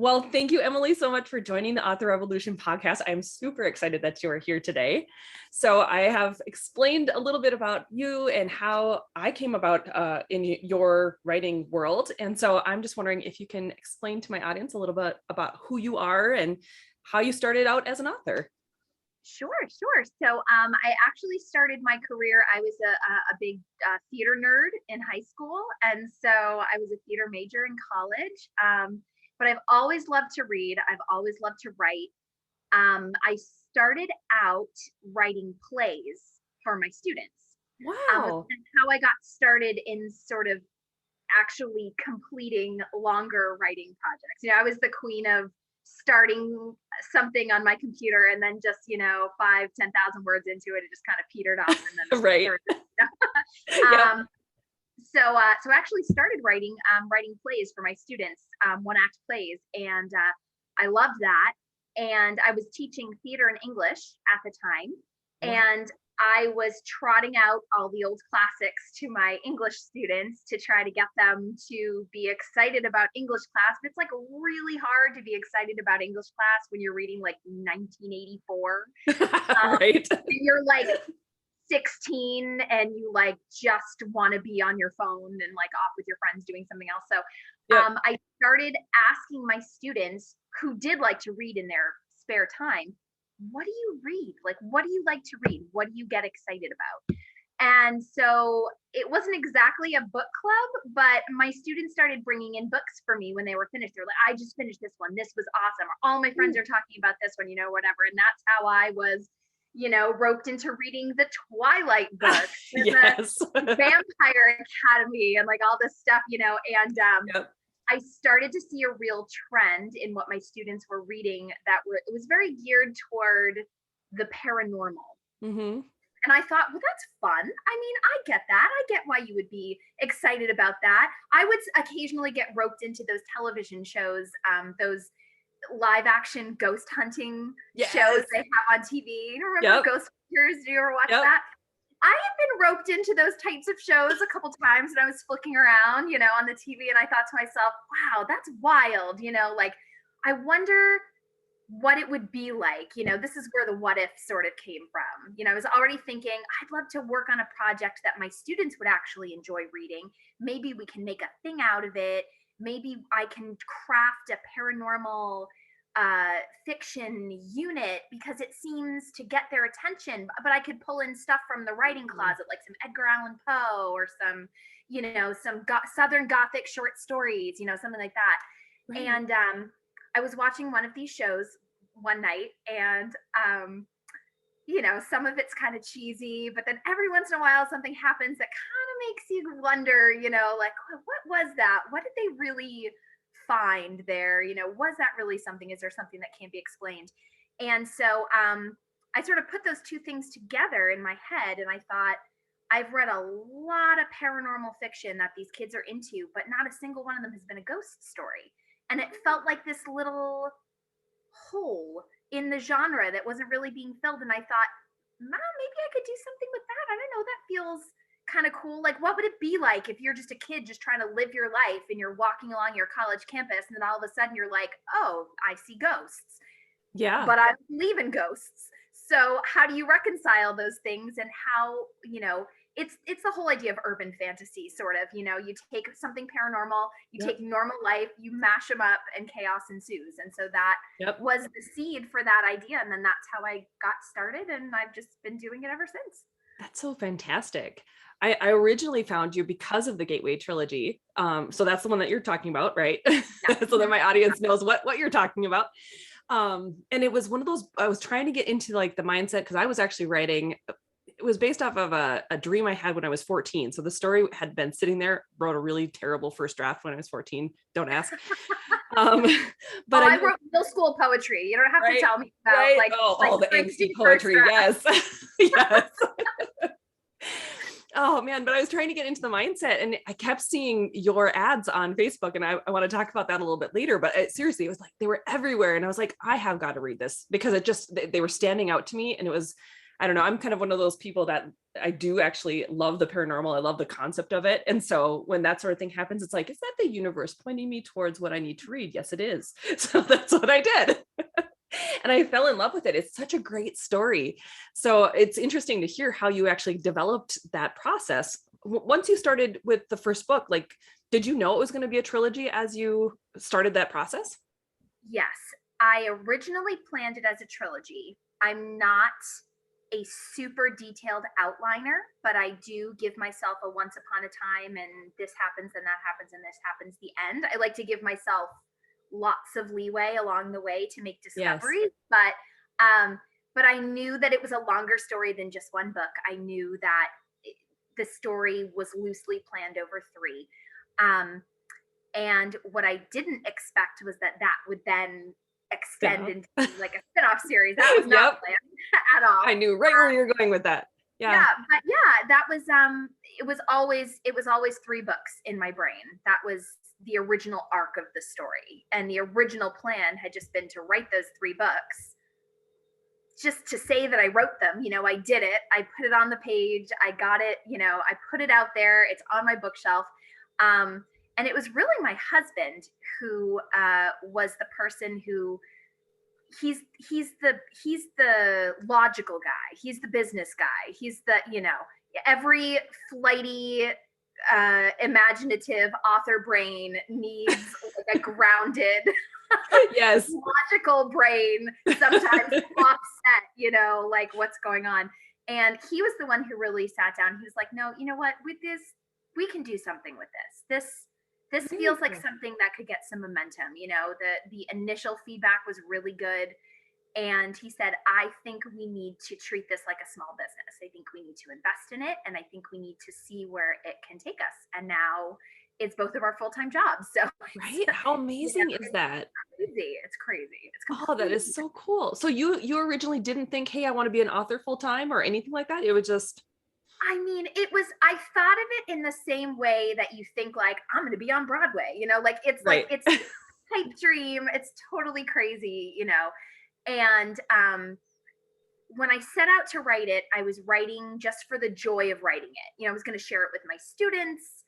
Well, thank you, Emily, so much for joining the Author Revolution podcast. I'm super excited that you are here today. So I have explained a little bit about you and how I came about in your writing world. And so I'm just wondering if you can explain to my audience a little bit about who you are and how you started out as an author. Sure. So I actually started my career. I was a big theater nerd in high school. And so I was a theater major in college. But I've always loved to read. I've always loved to write. I started out writing plays for my students. Wow. And how I got started in sort of actually completing longer writing projects. I was the queen of starting something on my computer and then just 5,000-10,000 words into it just kind of petered off and then right. Yep. So I actually started writing plays for my students, one-act plays, and I loved that. And I was teaching theater and English at the time, and I was trotting out all the old classics to my English students to try to get them to be excited about English class. But it's like really hard to be excited about English class when you're reading like 1984. Right. And you're like 16 and you like just want to be on your phone and like off with your friends doing something else. So I started asking my students who did like to read in their spare time, what do you read? Like, what do you like to read? What do you get excited about? And so it wasn't exactly a book club, but my students started bringing in books for me when they were finished. They're like, I just finished this one. This was awesome. Or, all my friends are talking about this one, whatever. And that's how I was roped into reading the Twilight books, yes. the Vampire Academy, and like all this stuff, and I started to see a real trend in what my students were reading it was very geared toward the paranormal. Mm-hmm. And I thought, well, that's fun. I mean, I get that. I get why you would be excited about that. I would occasionally get roped into those television shows, those live action ghost hunting shows they have on TV. You remember Ghost Hunters? Do you ever watch that? I have been roped into those types of shows a couple times, and I was flicking around, on the TV, and I thought to myself, wow, that's wild. Like, I wonder what it would be like. This is where the what if sort of came from. I was already thinking, I'd love to work on a project that my students would actually enjoy reading. Maybe we can make a thing out of it. Maybe I can craft a paranormal fiction unit because it seems to get their attention, but I could pull in stuff from the writing closet, like some Edgar Allan Poe or some Southern Gothic short stories, something like that. Right. And I was watching one of these shows one night, and some of it's kind of cheesy, but then every once in a while something happens that kind of makes you wonder, like, what was that? What did they really find there? Was that really something? Is there something that can't be explained? And so I sort of put those two things together in my head, and I thought, I've read a lot of paranormal fiction that these kids are into, but not a single one of them has been a ghost story. And it felt like this little hole in the genre that wasn't really being filled. And I thought, maybe I could do something with that. I don't know, that feels kind of cool. Like, what would it be like if you're just a kid just trying to live your life and you're walking along your college campus, and then all of a sudden you're like, oh, I see ghosts. Yeah. But I believe in ghosts. So how do you reconcile those things? And how, it's the whole idea of urban fantasy, sort of, you take something paranormal, you take normal life, you mash them up, and chaos ensues. And so that was the seed for that idea. And then that's how I got started. And I've just been doing it ever since. That's so fantastic. I originally found you because of the Gateway Trilogy. So that's the one that you're talking about, right? So that my audience knows what you're talking about. And it was one of those, I was trying to get into like the mindset, because I was actually writing, it was based off of a dream I had when I was 14. So the story had been sitting there, wrote a really terrible first draft when I was 14. Don't ask. But I wrote middle school poetry. You don't have to tell me about like the angsty poetry. Yes. Yes. Oh man, but I was trying to get into the mindset, and I kept seeing your ads on Facebook, and I want to talk about that a little bit later, but seriously, it was like, they were everywhere. And I was like, I have got to read this, because they were standing out to me. And I don't know, I'm kind of one of those people that I do actually love the paranormal. I love the concept of it. And so when that sort of thing happens, it's like, is that the universe pointing me towards what I need to read? Yes, it is. So that's what I did. And I fell in love with it. It's such a great story. So it's interesting to hear how you actually developed that process. Once you started with the first book, like, did you know it was going to be a trilogy as you started that process? Yes, I originally planned it as a trilogy. I'm not a super detailed outliner, but I do give myself a once upon a time and this happens and that happens and this happens the end. I like to give myself lots of leeway along the way to make Yes. discoveries, but I knew that it was a longer story than just one book. I knew that the story was loosely planned over three. Um, and what I didn't expect was that that would then extend Spin-off. into like a spin-off series. That was not Yep. planned at all. I knew right where you were going with that. Yeah. Yeah, but yeah, that was it was always three books in my brain. That was the original arc of the story. And the original plan had just been to write those three books. Just to say that I wrote them, I did it. I put it on the page. I got it, I put it out there. It's on my bookshelf. And it was really my husband who was the person who he's the logical guy. He's the business guy. He's the, every flighty imaginative author brain needs like a grounded Yes. logical brain, sometimes offset, like what's going on. And he was the one who really sat down. He was like, no, you know what, with this, we can do something with this feels like something that could get some momentum. The initial feedback was really good. And he said, I think we need to treat this like a small business. I think we need to invest in it. And I think we need to see where it can take us. And now it's both of our full-time jobs. So Right? How amazing is that? crazy. It's crazy. It's Oh, that is so cool. So you originally didn't think, hey, I want to be an author full time or anything like that? It was just, I mean, I thought of it in the same way that you think like, I'm going to be on Broadway, like it's right. like, it's a pipe dream. It's totally crazy, and when I set out to write it, I was writing just for the joy of writing it. I was going to share it with my students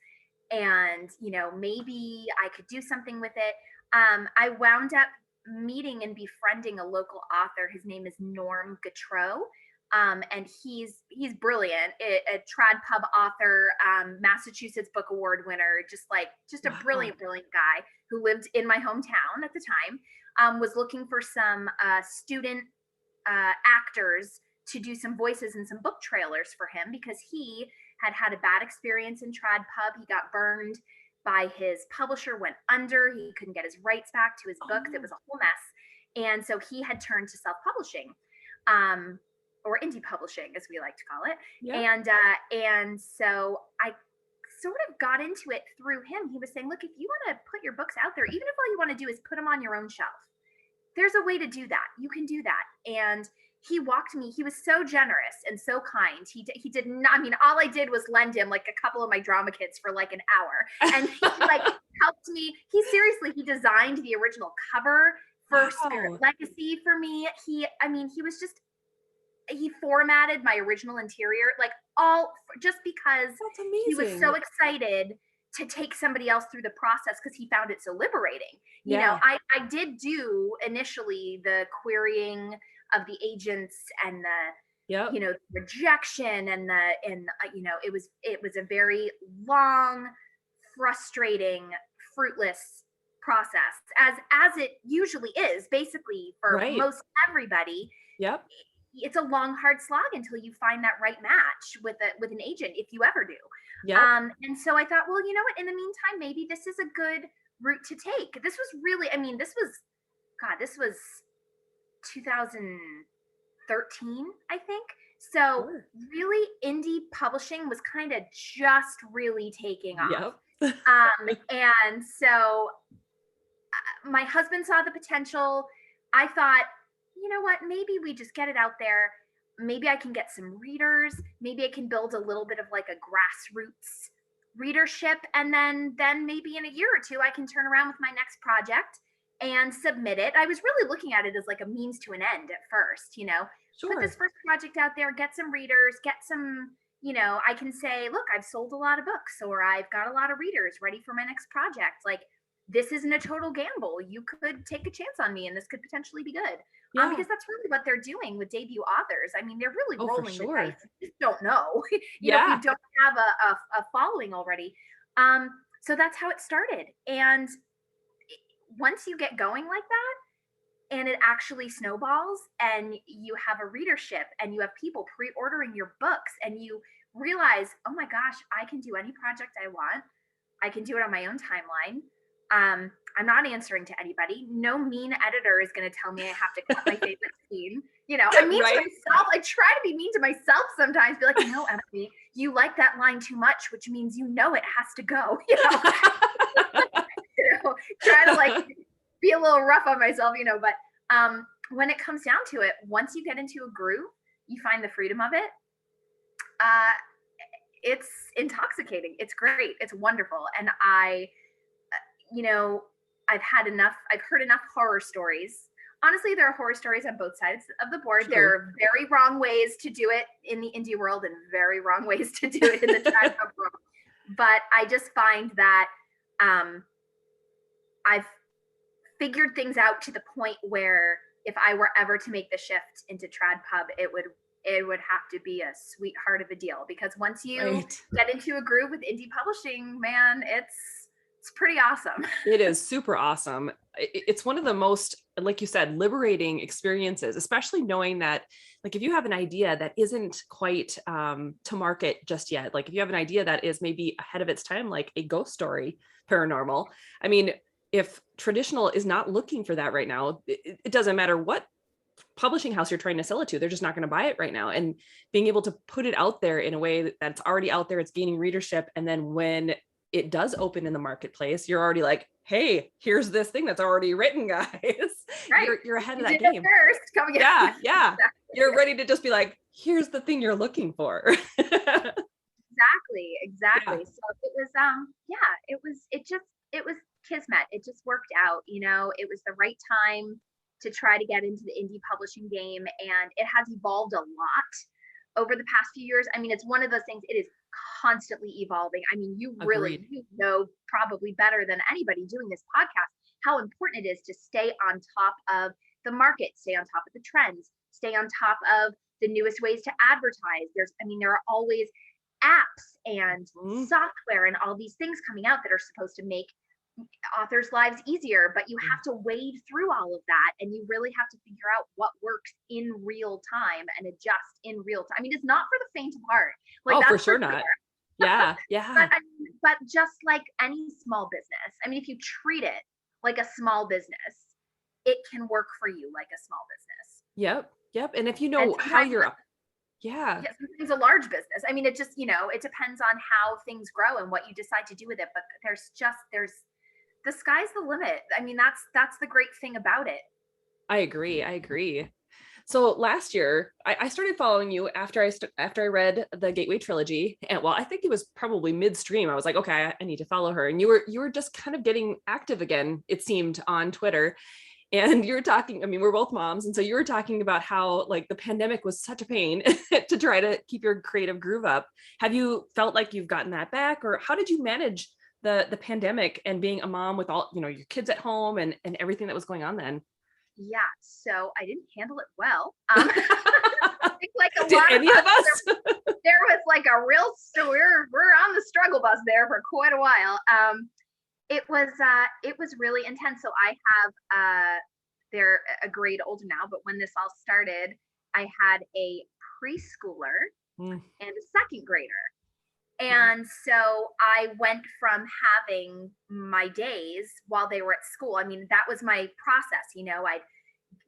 and, maybe I could do something with it. I wound up meeting and befriending a local author. His name is Norm Gautreaux. And he's brilliant, a trad pub author, Massachusetts Book Award winner, just a brilliant guy who lived in my hometown at the time, was looking for some student actors to do some voices and some book trailers for him because he had a bad experience in trad pub. He got burned by his publisher, went under, he couldn't get his rights back to his books. It was a whole mess. And so he had turned to self-publishing. Or indie publishing, as we like to call it. Yep. And so I sort of got into it through him. He was saying, look, if you want to put your books out there, even if all you want to do is put them on your own shelf, there's a way to do that. You can do that. And he walked me. He was so generous and so kind. He did not, I mean, all I did was lend him like a couple of my drama kits for like an hour. And he like helped me. He designed the original cover for Spirit Legacy for me. He formatted my original interior, like all just because he was so excited to take somebody else through the process because he found it so liberating. I did do initially the querying of the agents and the rejection and it was a very long, frustrating, fruitless process as it usually is basically for most everybody. Yep. It's a long, hard slog until you find that right match with an agent, if you ever do. Yeah. And so I thought, well, you know what? In the meantime, maybe this is a good route to take. This was really, this was 2013, I think. So really, indie publishing was kind of just really taking off. Yep. And so my husband saw the potential. I thought, you know what, maybe we just get it out there. Maybe I can get some readers. Maybe I can build a little bit of like a grassroots readership. And then maybe in a year or two, I can turn around with my next project and submit it. I was really looking at it as like a means to an end at first, put Sure. this first project out there, get some readers, get some, I can say, look, I've sold a lot of books, or I've got a lot of readers ready for my next project. Like, this isn't a total gamble. You could take a chance on me and this could potentially be good. Yeah. Because that's really what they're doing with debut authors. I mean, they're really rolling the dice. You just don't know, if you don't have a following already. So that's how it started. And once you get going like that, and it actually snowballs, and you have a readership, and you have people pre-ordering your books, and you realize, oh my gosh, I can do any project I want. I can do it on my own timeline. I'm not answering to anybody. No mean editor is going to tell me I have to cut my favorite scene. I'm mean to myself. I try to be mean to myself sometimes. Be like, no, Emily, you like that line too much, which means it has to go. Try to like be a little rough on myself, But when it comes down to it, once you get into a groove, you find the freedom of it. It's intoxicating. It's great. It's wonderful. And I've heard enough horror stories. Honestly, there are horror stories on both sides of the board. True. There are very wrong ways to do it in the indie world and very wrong ways to do it in the trad pub world. But I just find that I've figured things out to the point where if I were ever to make the shift into trad pub, it would have to be a sweetheart of a deal, because once you get into a groove with indie publishing, man, it's pretty awesome. It is super awesome. It's one of the most, like you said, liberating experiences, especially knowing that, like, if you have an idea that isn't quite to market just yet, like if you have an idea that is maybe ahead of its time, like a ghost story, paranormal. I mean, if traditional is not looking for that right now, it doesn't matter what publishing house you're trying to sell it to, they're just not going to buy it right now. And being able to put it out there in a way that's already out there, it's gaining readership. And then when it does open in the marketplace, you're already like, hey, here's this thing that's already written, guys. Right. You're ahead of that game. First. Yeah. Exactly. You're ready to just be like, here's the thing you're looking for. Exactly. Yeah. So it was kismet. It just worked out. It was the right time to try to get into the indie publishing game, and it has evolved a lot over the past few years. I mean, it's one of those things, it is constantly evolving. I mean, you know probably better than anybody doing this podcast how important it is to stay on top of the market, stay on top of the trends, stay on top of the newest ways to advertise. There are always apps and software and all these things coming out that are supposed to make authors' lives easier, but you have to wade through all of that, and you really have to figure out what works in real time and adjust in real time. I mean, it's not for the faint of heart. Like, that's for sure not. Yeah. but just like any small business, I mean, if you treat it like a small business, it can work for you like a small business. Yep. And if you know how you're sometimes a large business. I mean, it just, it depends on how things grow and what you decide to do with it. But there's the sky's the limit. I mean, that's the great thing about it. I agree. So last year, I started following you after I read the Gateway Trilogy, and well, I think it was probably midstream. I was like, okay, I need to follow her. And you were just kind of getting active again, it seemed, on Twitter. And you were talking, I mean, we're both moms, and so you were talking about how, like, the pandemic was such a pain to try to keep your creative groove up. Have you felt like you've gotten that back, or how did you manage the pandemic and being a mom with all, your kids at home and everything that was going on then? Yeah, so I didn't handle it well. I think like a Did lot any of us? There was like a real, so we're on the struggle bus there for quite a while. It was really intense. So I have they're a grade older now, but when this all started, I had a preschooler and a second grader. And so I went from having my days while they were at school. I mean, that was my process.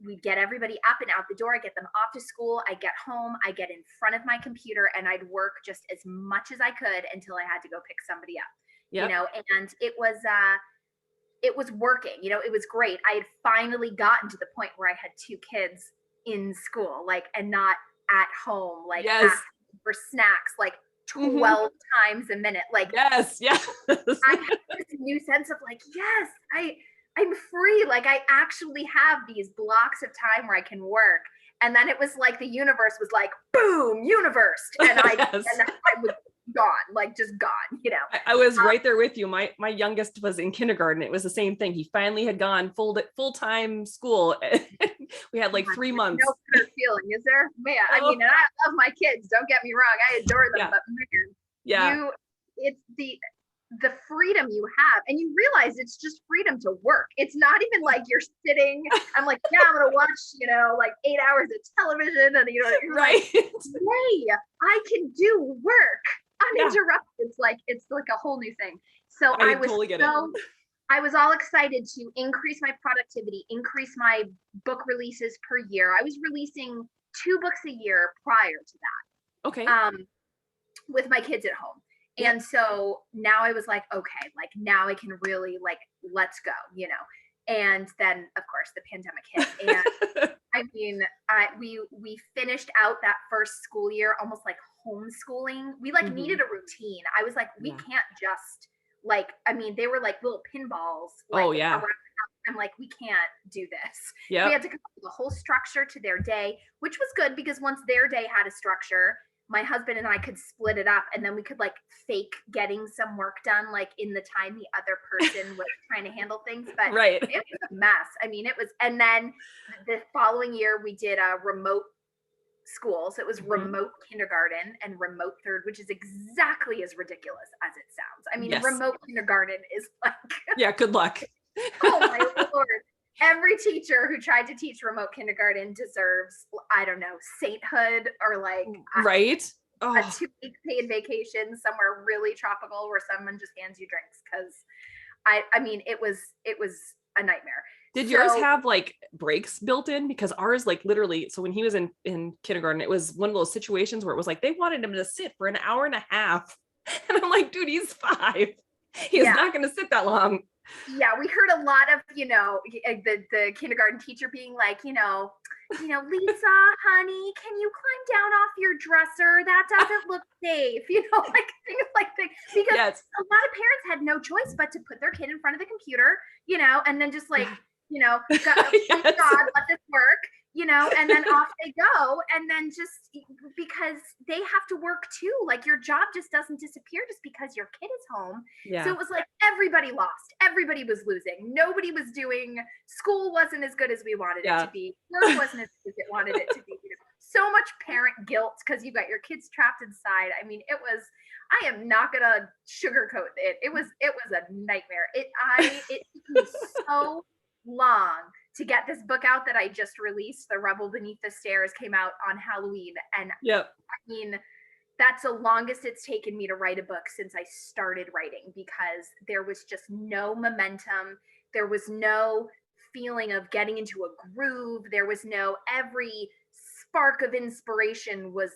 We'd get everybody up and out the door. I get them off to school. I get home. I get in front of my computer, and I'd work just as much as I could until I had to go pick somebody up. Yep. And it was working. It was great. I had finally gotten to the point where I had two kids in school, and not at home, asking for snacks, 12 times a minute. Yes. I had this new sense of yes, I'm free. Like I actually have these blocks of time where I can work. And then it was like the universe was like, boom, universe. And Yes. I was gone, like just gone, you know. I was right there with you. My youngest was in kindergarten. It was the same thing. He finally had gone full-time school. We had like 3 months. No better feeling, is there? Man, I mean, and I love my kids. Don't get me wrong. I adore them, but man, it's the freedom you have, and you realize it's just freedom to work. It's not even like you're sitting, I'm like, yeah, I'm gonna watch, you know, like 8 hours of television, and you know, you're right. Like, hey, I can do work uninterrupted. It's like a whole new thing. So I was totally I was all excited to increase my productivity, increase my book releases per year. I was releasing 2 books a year prior to that. Okay. With my kids at home. Yep. And so now I was like, okay, like now I can really like, let's go, you know? And then of course the pandemic hit. And I mean, we finished out that first school year, almost like homeschooling. We like needed a routine. I was like, we can't just like, I mean, they were like little pinballs. Like, I'm like, we can't do this. We had to come up with a whole structure to their day, which was good because once their day had a structure, my husband and I could split it up, and then we could like fake getting some work done, like in the time the other person was trying to handle things. But it was a mess. I mean, it was, and then the following year we did a remote school. So it was remote kindergarten and remote third, which is exactly as ridiculous as it sounds. I mean, remote kindergarten is like, good luck. Oh my Lord. Every teacher who tried to teach remote kindergarten deserves, I don't know, sainthood or like a 2-week paid vacation somewhere really tropical where someone just hands you drinks. Cause I mean, it was a nightmare. Did yours have like breaks built in? Because ours, like literally, so when he was in kindergarten, it was one of those situations where it was like, they wanted him to sit for an hour and a half. And I'm like, dude, he's 5. He's not going to sit that long. Yeah, we heard a lot of, you know, the kindergarten teacher being like, you know, Lisa, honey, can you climb down off your dresser? That doesn't look safe. You know, like things like that. Because a lot of parents had no choice but to put their kid in front of the computer, you know, and then just like, you know, God, let this work, you know, and then off they go. And then just because they have to work too, like your job just doesn't disappear just because your kid is home. So it was like everybody lost. Everybody was losing. Nobody was doing, school wasn't as good as we wanted it to be. Work wasn't as good as it wanted it to be. So much parent guilt because you got your kids trapped inside. I mean, I am not gonna sugarcoat it. It was a nightmare. It took me so long to get this book out that I just released. The Rebel Beneath the Stairs came out on Halloween. And I mean, that's the longest it's taken me to write a book since I started writing, because there was just no momentum. There was no feeling of getting into a groove. There was no, every spark of inspiration was,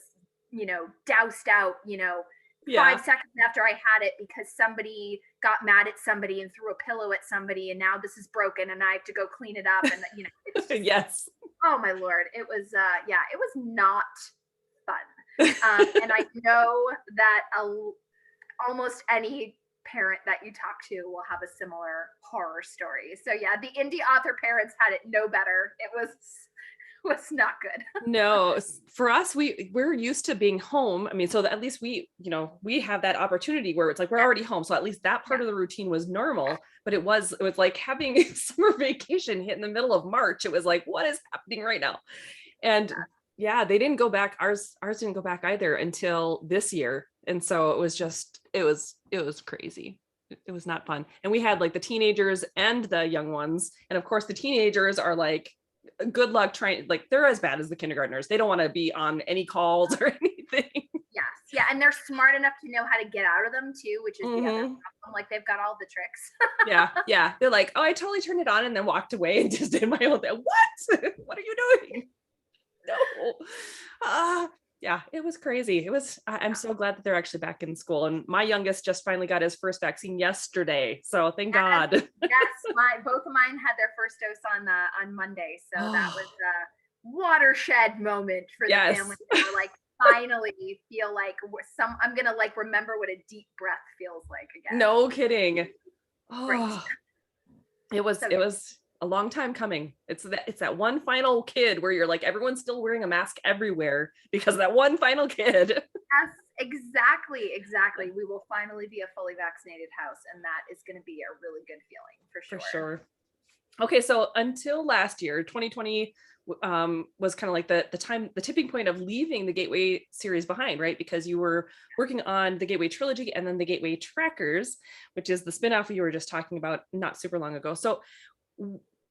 you know, doused out, you know, 5 seconds after I had it because somebody got mad at somebody and threw a pillow at somebody, and now this is broken and I have to go clean it up. And you know, it's just, oh my Lord, it was it was not fun. And I know that almost any parent that you talk to will have a similar horror story. So yeah, the indie author parents had it no better. It was not good. No, for us, we're used to being home. I mean, so at least we have that opportunity where it's like, we're already home. So at least that part of the routine was normal, but it was like having summer vacation hit in the middle of March. It was like, what is happening right now? And they didn't go back. Ours didn't go back either until this year. And so it was crazy. It was not fun. And we had like the teenagers and the young ones. And of course the teenagers are like, good luck trying, like they're as bad as the kindergartners. They don't want to be on any calls or anything. Yes. Yeah. And they're smart enough to know how to get out of them too, which is the other problem. Like they've got all the tricks. Yeah. They're like, oh, I totally turned it on and then walked away and just did my own thing. What are you doing? No. It was crazy. I'm so glad that they're actually back in school. And my youngest just finally got his first vaccine yesterday. So thank God. Yes, both of mine had their first dose on Monday. So that was a watershed moment for the family. They were like, finally feel like I'm gonna like remember what a deep breath feels like again. No kidding. It was, So it was a long time coming. It's that one final kid where you're like, everyone's still wearing a mask everywhere because of that one final kid. yes, exactly. We will finally be a fully vaccinated house, and that is going to be a really good feeling for For sure. sure. Okay, so until last year, 2020 was kind of like the tipping point of leaving the Gateway series behind, right? Because you were working on the Gateway Trilogy and then the Gateway Trackers, which is the spinoff you were just talking about not super long ago. So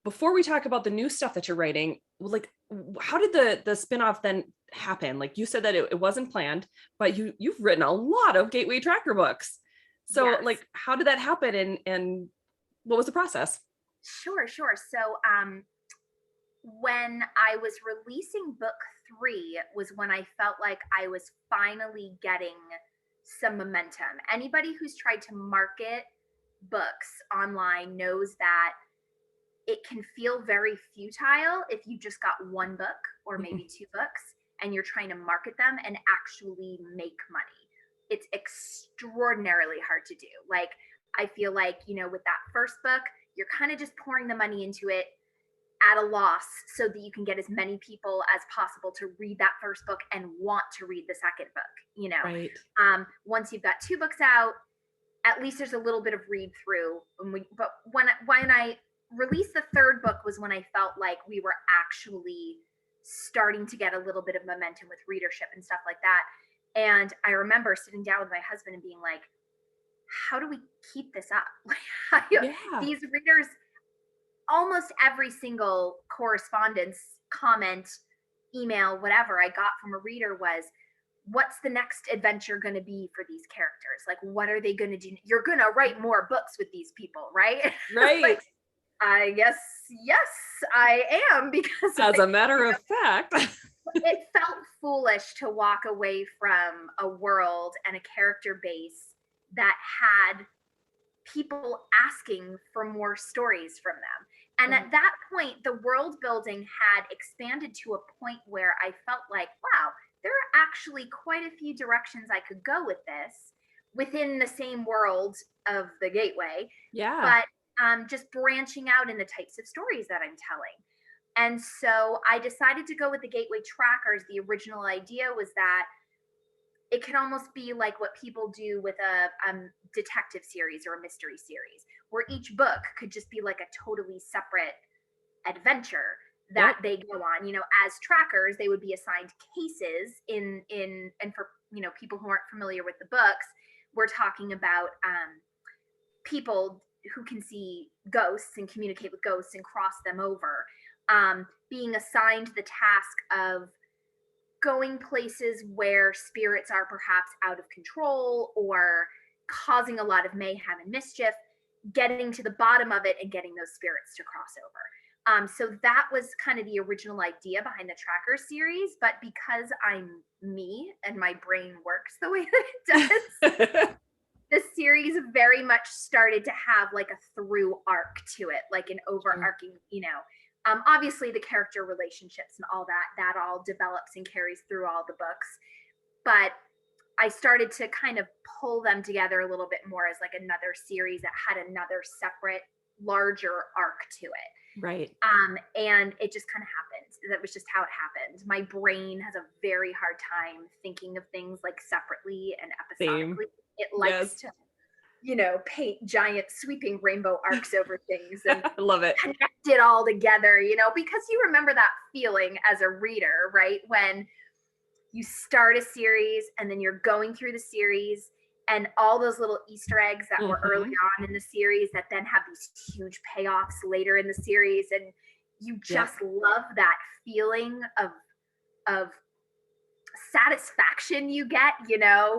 before we talk about the new stuff that you're writing, like how did the spinoff then happen? Like you said that it wasn't planned, but you've written a lot of Gateway Tracker books. So Yes. like how did that happen and what was the process? Sure. So, when I was releasing book 3 was when I felt like I was finally getting some momentum. Anybody who's tried to market books online knows that it can feel very futile if you just got one book or maybe 2 books and you're trying to market them and actually make money. It's extraordinarily hard to do. Like, I feel like, with that first book, you're kind of just pouring the money into it at a loss so that you can get as many people as possible to read that first book and want to read the second book. Right. Once you've got 2 books out, at least there's a little bit of read through. But when I released the third book was when I felt like we were actually starting to get a little bit of momentum with readership and stuff like that. And I remember sitting down with my husband and being like, how do we keep this up? Yeah. These readers, almost every single correspondence, comment, email, whatever I got from a reader was, what's the next adventure going to be for these characters? Like, what are they going to do? You're going to write more books with these people, right? Right. Like, I guess, yes, I am, because as a matter of fact, it felt foolish to walk away from a world and a character base that had people asking for more stories from them. And at that point, the world building had expanded to a point where I felt like, wow, there are actually quite a few directions I could go with this within the same world of the Gateway. Yeah. But just branching out in the types of stories that I'm telling. And so I decided to go with the Gateway Trackers. The original idea was that it could almost be like what people do with a detective series or a mystery series, where each book could just be like a totally separate adventure that they go on. As trackers, they would be assigned cases and for people who aren't familiar with the books, we're talking about people who can see ghosts and communicate with ghosts and cross them over, being assigned the task of going places where spirits are perhaps out of control or causing a lot of mayhem and mischief, getting to the bottom of it and getting those spirits to cross over. So that was kind of the original idea behind the Tracker series. But because I'm me and my brain works the way that it does, the series very much started to have like a through arc to it, like an overarching, obviously the character relationships and all that all develops and carries through all the books. But I started to kind of pull them together a little bit more as like another series that had another separate, larger arc to it. Right. And it just kind of happened. That was just how it happened. My brain has a very hard time thinking of things like separately and episodically. Same. It likes to, paint giant sweeping rainbow arcs over things and I love it. Connect it all together, because you remember that feeling as a reader, right? When you start a series and then you're going through the series and all those little Easter eggs that were early on in the series that then have these huge payoffs later in the series. And you just love that feeling of satisfaction you get,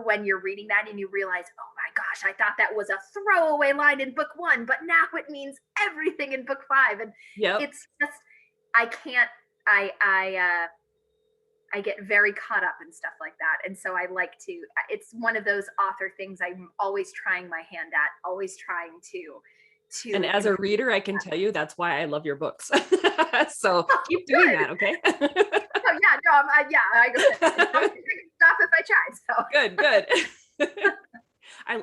when you're reading that and you realize, oh my gosh, I thought that was a throwaway line in book 1, but now it means everything in book 5. And it's just, I get very caught up in stuff like that. And so I like to, it's one of those author things I'm always trying my hand at, always trying to. And as a reader, I can tell you that's why I love your books. So keep doing that, okay? Oh yeah, no, I go stop if I tried. So good.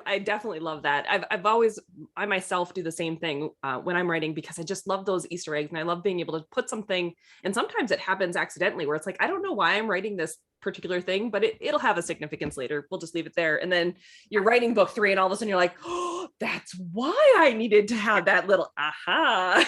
I definitely love that. I myself do the same thing when I'm writing, because I just love those Easter eggs, and I love being able to put something, and sometimes it happens accidentally where it's like, I don't know why I'm writing this particular thing, but it'll have a significance later. We'll just leave it there. And then you're writing book 3 and all of a sudden you're like, oh, that's why I needed to have that little aha,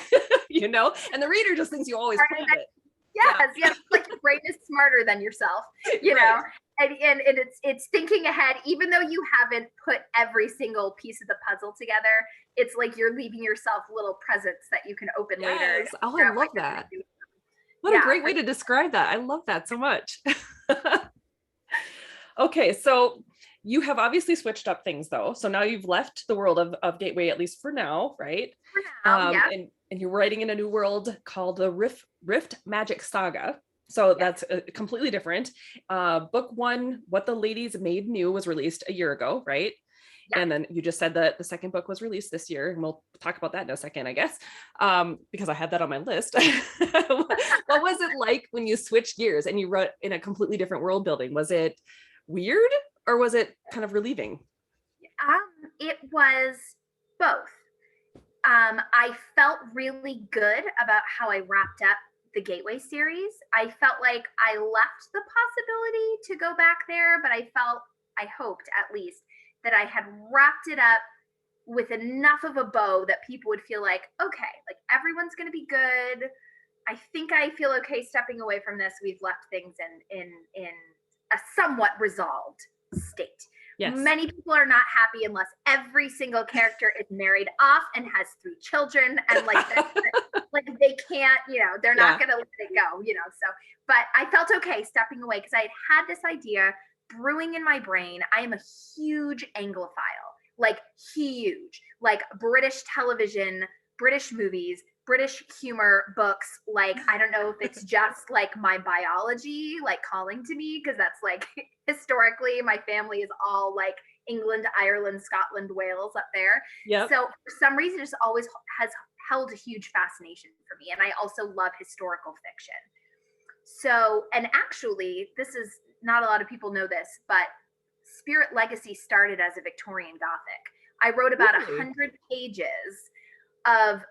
and the reader just thinks you always planned it. Yes. Like your brain is smarter than yourself, know, and it's thinking ahead, even though you haven't put every single piece of the puzzle together. It's like you're leaving yourself little presents that you can open later. Oh, I love that. What a great way to describe that. I love that so much. Okay, so you have obviously switched up things though. So now you've left the world of Gateway, at least for now, right? For now, and you're writing in a new world called the Riftmagic Saga. So that's completely different. Book 1, What the Ladies Made New, was released a year ago, right? Yeah. And then you just said that the second book was released this year, and we'll talk about that in a second, I guess, because I had that on my list. What was it like when you switched gears and you wrote in a completely different world building? Was it weird, or was it kind of relieving? It was both. I felt really good about how I wrapped up the Gateway series. I felt like I left the possibility to go back there, but I hoped at least that I had wrapped it up with enough of a bow that people would feel like, okay, like everyone's going to be good. I think I feel okay stepping away from this. We've left things in a somewhat resolved state. Yes. Many people are not happy unless every single character is married off and has 3 children, and like they can't, they're not going to let it go, so, but I felt okay stepping away because I had this idea brewing in my brain. I am a huge Anglophile, like huge, like British television, British movies, British humor, books. Like, I don't know if it's just like my biology, like calling to me, because that's like historically my family is all like England, Ireland, Scotland, Wales up there. Yep. So for some reason, it just always has held a huge fascination for me. And I also love historical fiction. So, and actually, this is not a lot of people know this, but Spirit Legacy started as a Victorian Gothic. I wrote about 100 pages of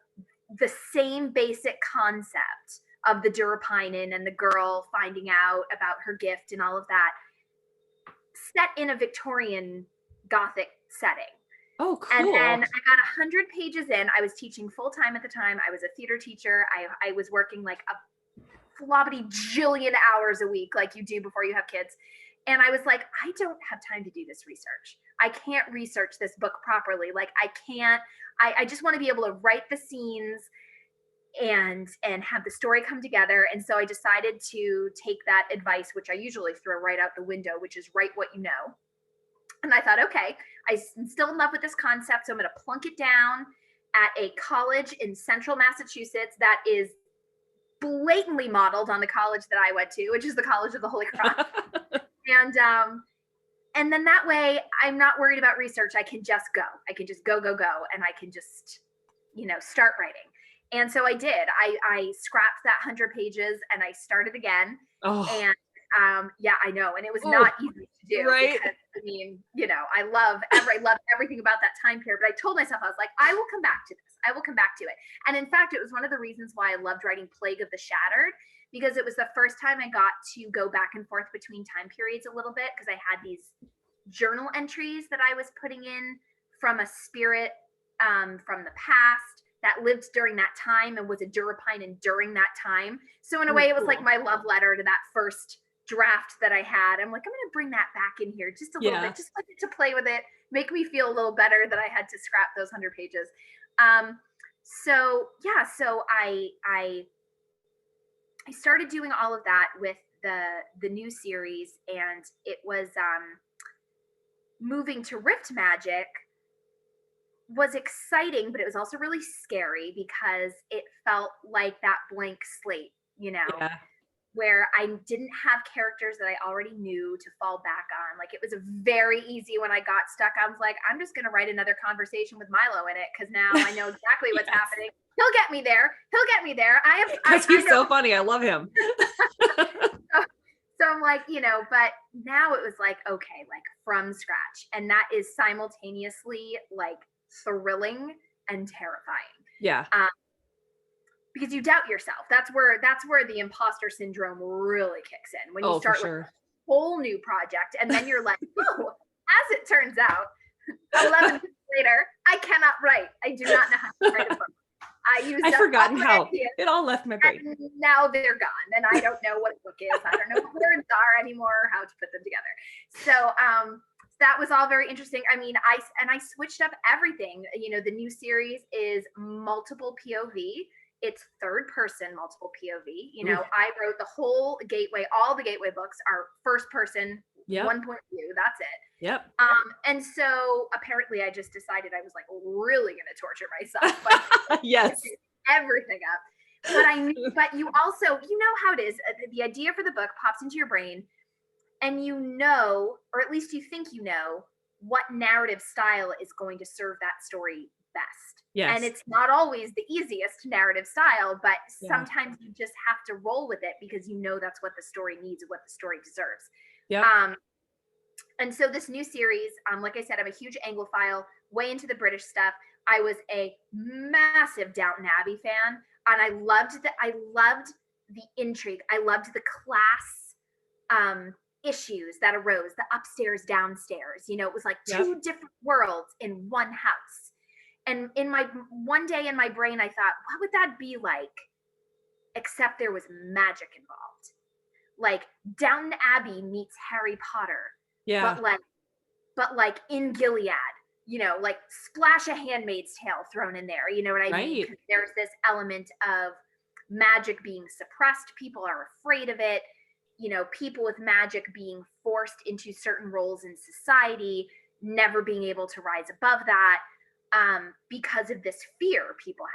the same basic concept of the Durapinin and the girl finding out about her gift and all of that, set in a Victorian Gothic setting. Oh, cool. And then I got 100 pages in. I was teaching full time at the time. I was a theater teacher. I was working like a flobbity jillion hours a week, like you do before you have kids. And I was like, I don't have time to do this research. I can't research this book properly. Like I just want to be able to write the scenes and have the story come together. And so I decided to take that advice, which I usually throw right out the window, which is write what you know. And I thought, okay, I'm still in love with this concept, so I'm going to plunk it down at a college in central Massachusetts that is blatantly modeled on the college that I went to, which is the College of the Holy Cross. And then that way I'm not worried about research. I can just go. I can just go, and I can just, start writing. And so I did. I scrapped that 100 pages and I started again. Oh. And I know. And it was not easy to do. Right. Because, I love everything about that time period. But I told myself, I was like, I will come back to this. I will come back to it. And in fact, it was one of the reasons why I loved writing Plague of the Shattered, because it was the first time I got to go back and forth between time periods a little bit, because I had these journal entries that I was putting in from a spirit from the past that lived during that time and was a Durapinin during that time. So in a way, it was like my love letter to that first draft that I had. I'm like, I'm going to bring that back in here just a little bit, just like to play with it, make me feel a little better that I had to scrap those 100 pages. So I started doing all of that with the new series, and it was moving to Riftmagic was exciting, but it was also really scary because it felt like that blank slate, where I didn't have characters that I already knew to fall back on. Like, it was very easy when I got stuck. I was like, I'm just going to write another conversation with Milo in it, because now I know exactly what's happening. He'll get me there. He's so funny. I love him. So I'm like, but now it was like, okay, like from scratch. And that is simultaneously like thrilling and terrifying. Yeah. Because you doubt yourself. That's where the imposter syndrome really kicks in, when you start with a whole new project, and then you're like, oh, as it turns out, 11 years later, I cannot write. I do not know how to write a book. I've forgotten how it all left my brain. And now they're gone, and I don't know what a book is. I don't know what words are anymore, or how to put them together. So that was all very interesting. I mean, I switched up everything. The new series is multiple POV. It's third person multiple POV. I wrote the whole Gateway. All the Gateway books are first person, one point of view. That's it. Yep. And so apparently I just decided I was like really going to torture myself. Like, yes. Everything up. But you also, how it is. The idea for the book pops into your brain, and or at least you think what narrative style is going to serve that story best. Yes. And it's not always the easiest narrative style, but sometimes you just have to roll with it, because that's what the story needs and what the story deserves. Yeah. And so this new series, like I said, I'm a huge Anglophile, way into the British stuff. I was a massive Downton Abbey fan, and I loved the intrigue. I loved the class issues that arose, the upstairs, downstairs. It was like two different worlds in one house. And one day in my brain, I thought, what would that be like? Except there was magic involved. Like Downton Abbey meets Harry Potter. Yeah. But like in Gilead, like splash a Handmaid's Tale thrown in there. You know what I mean? 'Cause there's this element of magic being suppressed. People are afraid of it. People with magic being forced into certain roles in society, never being able to rise above that. Because of this fear people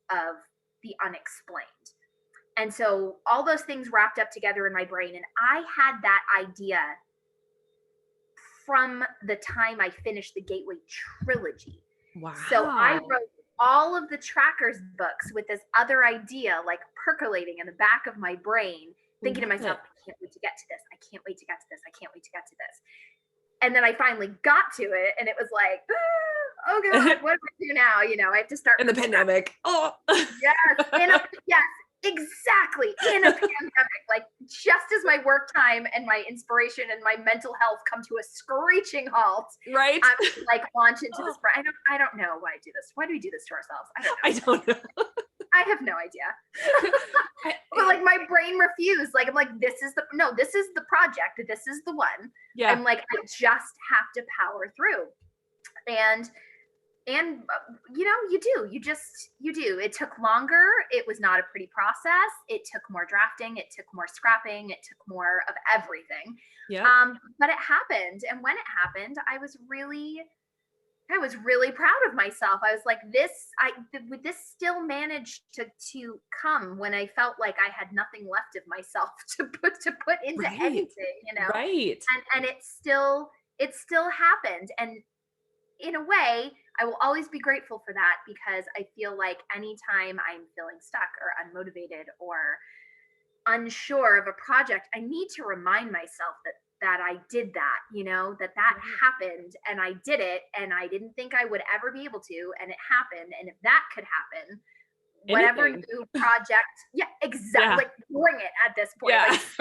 have of the unexplained. And so all those things wrapped up together in my brain. And I had that idea from the time I finished the Gateway Trilogy. Wow. So I wrote all of the Trackers books with this other idea, like percolating in the back of my brain, thinking to myself, I can't wait to get to this. I can't wait to get to this. I can't wait to get to this. And then I finally got to it, and it was like, oh God, what do I do now? I have to start in the pandemic. Oh, yes, exactly. In a pandemic, like just as my work time and my inspiration and my mental health come to a screeching halt. Right. I'm like launched into this. I don't know why I do this. Why do we do this to ourselves? I don't know. I have no idea. But like my brain refused. Like I'm like, this is the project. This is the one. Yeah. I'm like, I just have to power through. And you do. It took longer. It was not a pretty process. It took more drafting. It took more scrapping. It took more of everything. Yeah. But it happened. And when it happened, I was really proud of myself. I was like, this still managed to come when I felt like I had nothing left of myself to put into anything, Right. And it still happened. And in a way, I will always be grateful for that, because I feel like anytime I'm feeling stuck or unmotivated or unsure of a project, I need to remind myself that I did that, that happened, and I did it, and I didn't think I would ever be able to, and it happened. And if that could happen, whatever new project, exactly, like bring it at this point.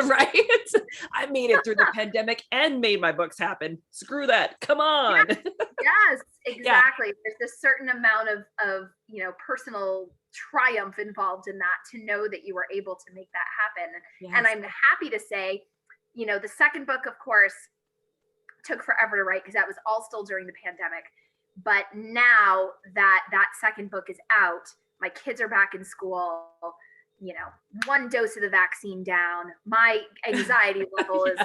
Right. I made it through the pandemic and made my books happen. Screw that. Come on. Yes, exactly. There's this certain amount of personal triumph involved in that, to know that you were able to make that happen. Yes. And I'm happy to say, the second book, of course, took forever to write, because that was all still during the pandemic. But now that second book is out, my kids are back in school, one dose of the vaccine down, my anxiety level is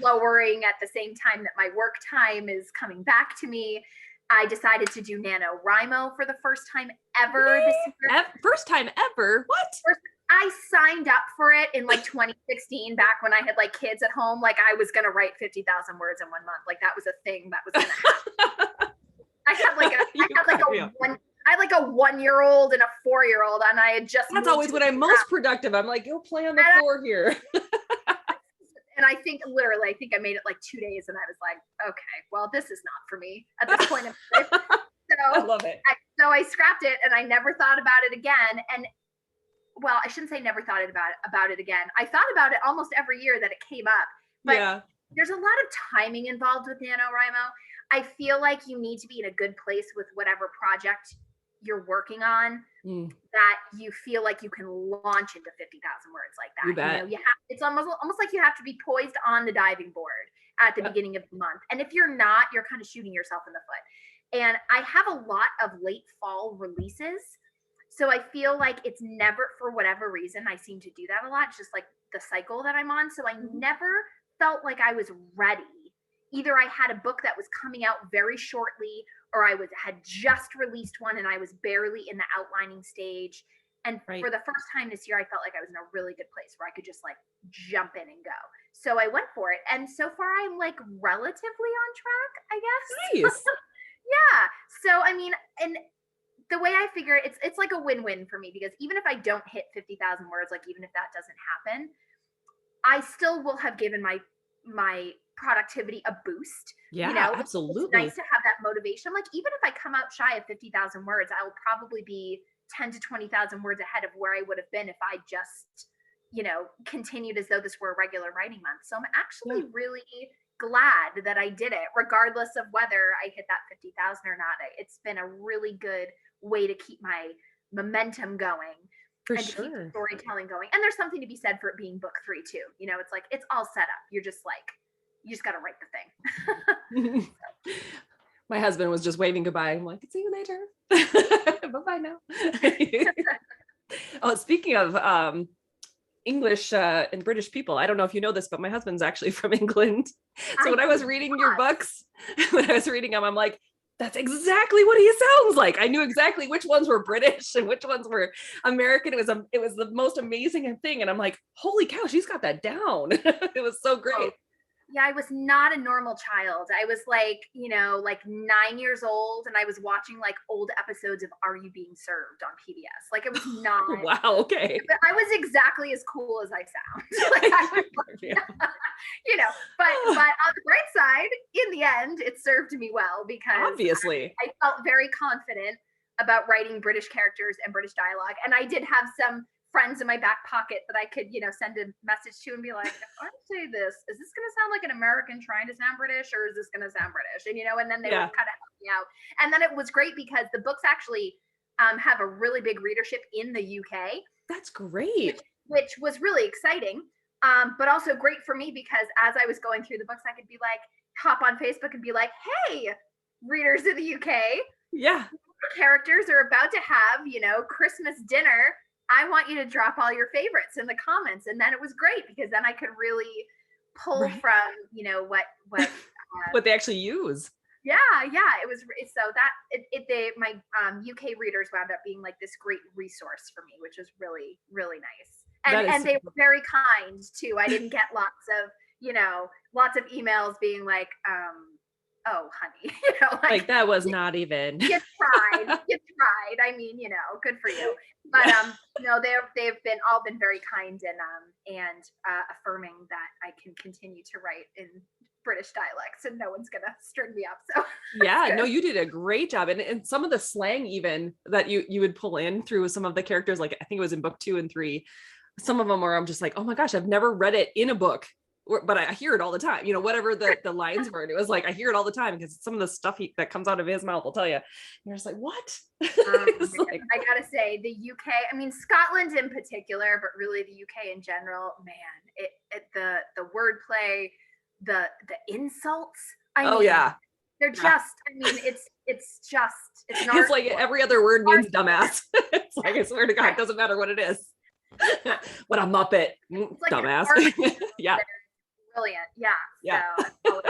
lowering at the same time that my work time is coming back to me. I decided to do NaNoWriMo for the first time ever this year. First time ever? What? I signed up for it in like 2016, back when I had like kids at home. Like I was going to write 50,000 words in 1 month. Like that was a thing that was going to happen. I had like a 1-year-old and a 4-year-old, and I had just. That's always when I'm most productive. I'm like, go play on the floor here. And And I think I made it like 2 days and I was like, okay, well, this is not for me at this point in life. So I love it. So I scrapped it and I never thought about it again. And well, I shouldn't say never thought about it again. I thought about it almost every year that it came up. But there's a lot of timing involved with NaNoWriMo. I feel like you need to be in a good place with whatever project you're working on that you feel like you can launch into 50,000 words like that. You bet. It's almost like you have to be poised on the diving board at the beginning of the month. And if you're not, you're kind of shooting yourself in the foot. And I have a lot of late fall releases. So I feel like it's never, for whatever reason, I seem to do that a lot. It's just like the cycle that I'm on. So I never felt like I was ready. Either I had a book that was coming out very shortly, or I had just released one and I was barely in the outlining stage. And for the first time this year, I felt like I was in a really good place where I could just like jump in and go. So I went for it. And so far I'm like relatively on track, I guess. Nice. Yeah. So, I mean, and the way I figure it's like a win-win for me, because even if I don't hit 50,000 words, like even if that doesn't happen, I still will have given my productivity a boost. Yeah, you know? absolutely. It's nice to have that motivation. Like even if I come out shy of 50,000 words, I will probably be 10 to 20,000 words ahead of where I would have been if I just, continued as though this were a regular writing month. So I'm actually really glad that I did it, regardless of whether I hit that 50,000 or not. It's been a really good way to keep my momentum going. For and sure. To keep the storytelling going. And there's something to be said for it being book 3 too. It's like, it's all set up. You're just like, you just got to write the thing. My husband was just waving goodbye. I'm like, see you later. Bye-bye now. Oh, speaking of English and British people, I don't know if you know this, but my husband's actually from England. So when I was reading your books, when I was reading them, I'm like, that's exactly what he sounds like. I knew exactly which ones were British and which ones were American. It was the most amazing thing. And I'm like, holy cow, she's got that down. It was so great. Yeah, I was not a normal child. I was like, like 9 years old, and I was watching like old episodes of Are You Being Served on PBS. Like it was not. Wow. Okay. I was exactly as cool as I sound. Like I was, but on the bright side, in the end, it served me well because obviously I felt very confident about writing British characters and British dialogue, and I did have some friends in my back pocket that I could, send a message to and be like, if I say this, is this going to sound like an American trying to sound British, or is this going to sound British? And, and then they would kind of help me out. And then it was great because the books actually have a really big readership in the UK. That's great. Which was really exciting. But also great for me because as I was going through the books, I could be like, hop on Facebook and be like, hey, readers in the UK. Yeah. Characters are about to have, Christmas dinner. I want you to drop all your favorites in the comments. And then it was great because then I could really pull from, what they actually use. Yeah. It was so that my UK readers wound up being like this great resource for me, which was really, really nice. And they were very kind too. I didn't get lots of emails being like, oh, honey, like that was not even. You tried. I mean, good for you. But no, they've been very kind and affirming that I can continue to write in British dialects and no one's gonna string me up. So yeah, no, you did a great job. And some of the slang even that you would pull in through some of the characters, like I think it was in book 2 and 3. Some of them where I'm just like, oh my gosh, I've never read it in a book. But I hear it all the time, whatever the lines were. And it was like, I hear it all the time because some of the stuff that comes out of his mouth will tell you. And you're just like, what? Like, I gotta say the UK, I mean, Scotland in particular, but really the UK in general, man, the wordplay, the insults. They're just, it's like every other word means dumbass. It's like, I swear to God, it doesn't matter what it is. What a Muppet, like dumbass. Yeah. Brilliant. Yeah. So I've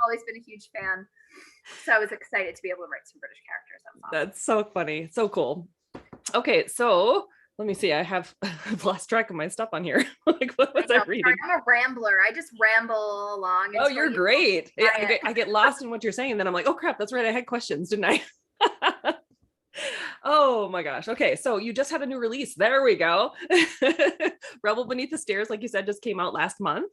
always been a huge fan. So I was excited to be able to write some British characters. That's so funny. So cool. Okay. So let me see. I've lost track of my stuff on here. Like, what was I reading? I'm a rambler. I just ramble along. Oh, you're great. I get lost in what you're saying. And then I'm like, oh crap, that's right. I had questions, didn't I? Oh my gosh. Okay. So you just had a new release. There we go. Rebel Beneath the Stairs, like you said, just came out last month,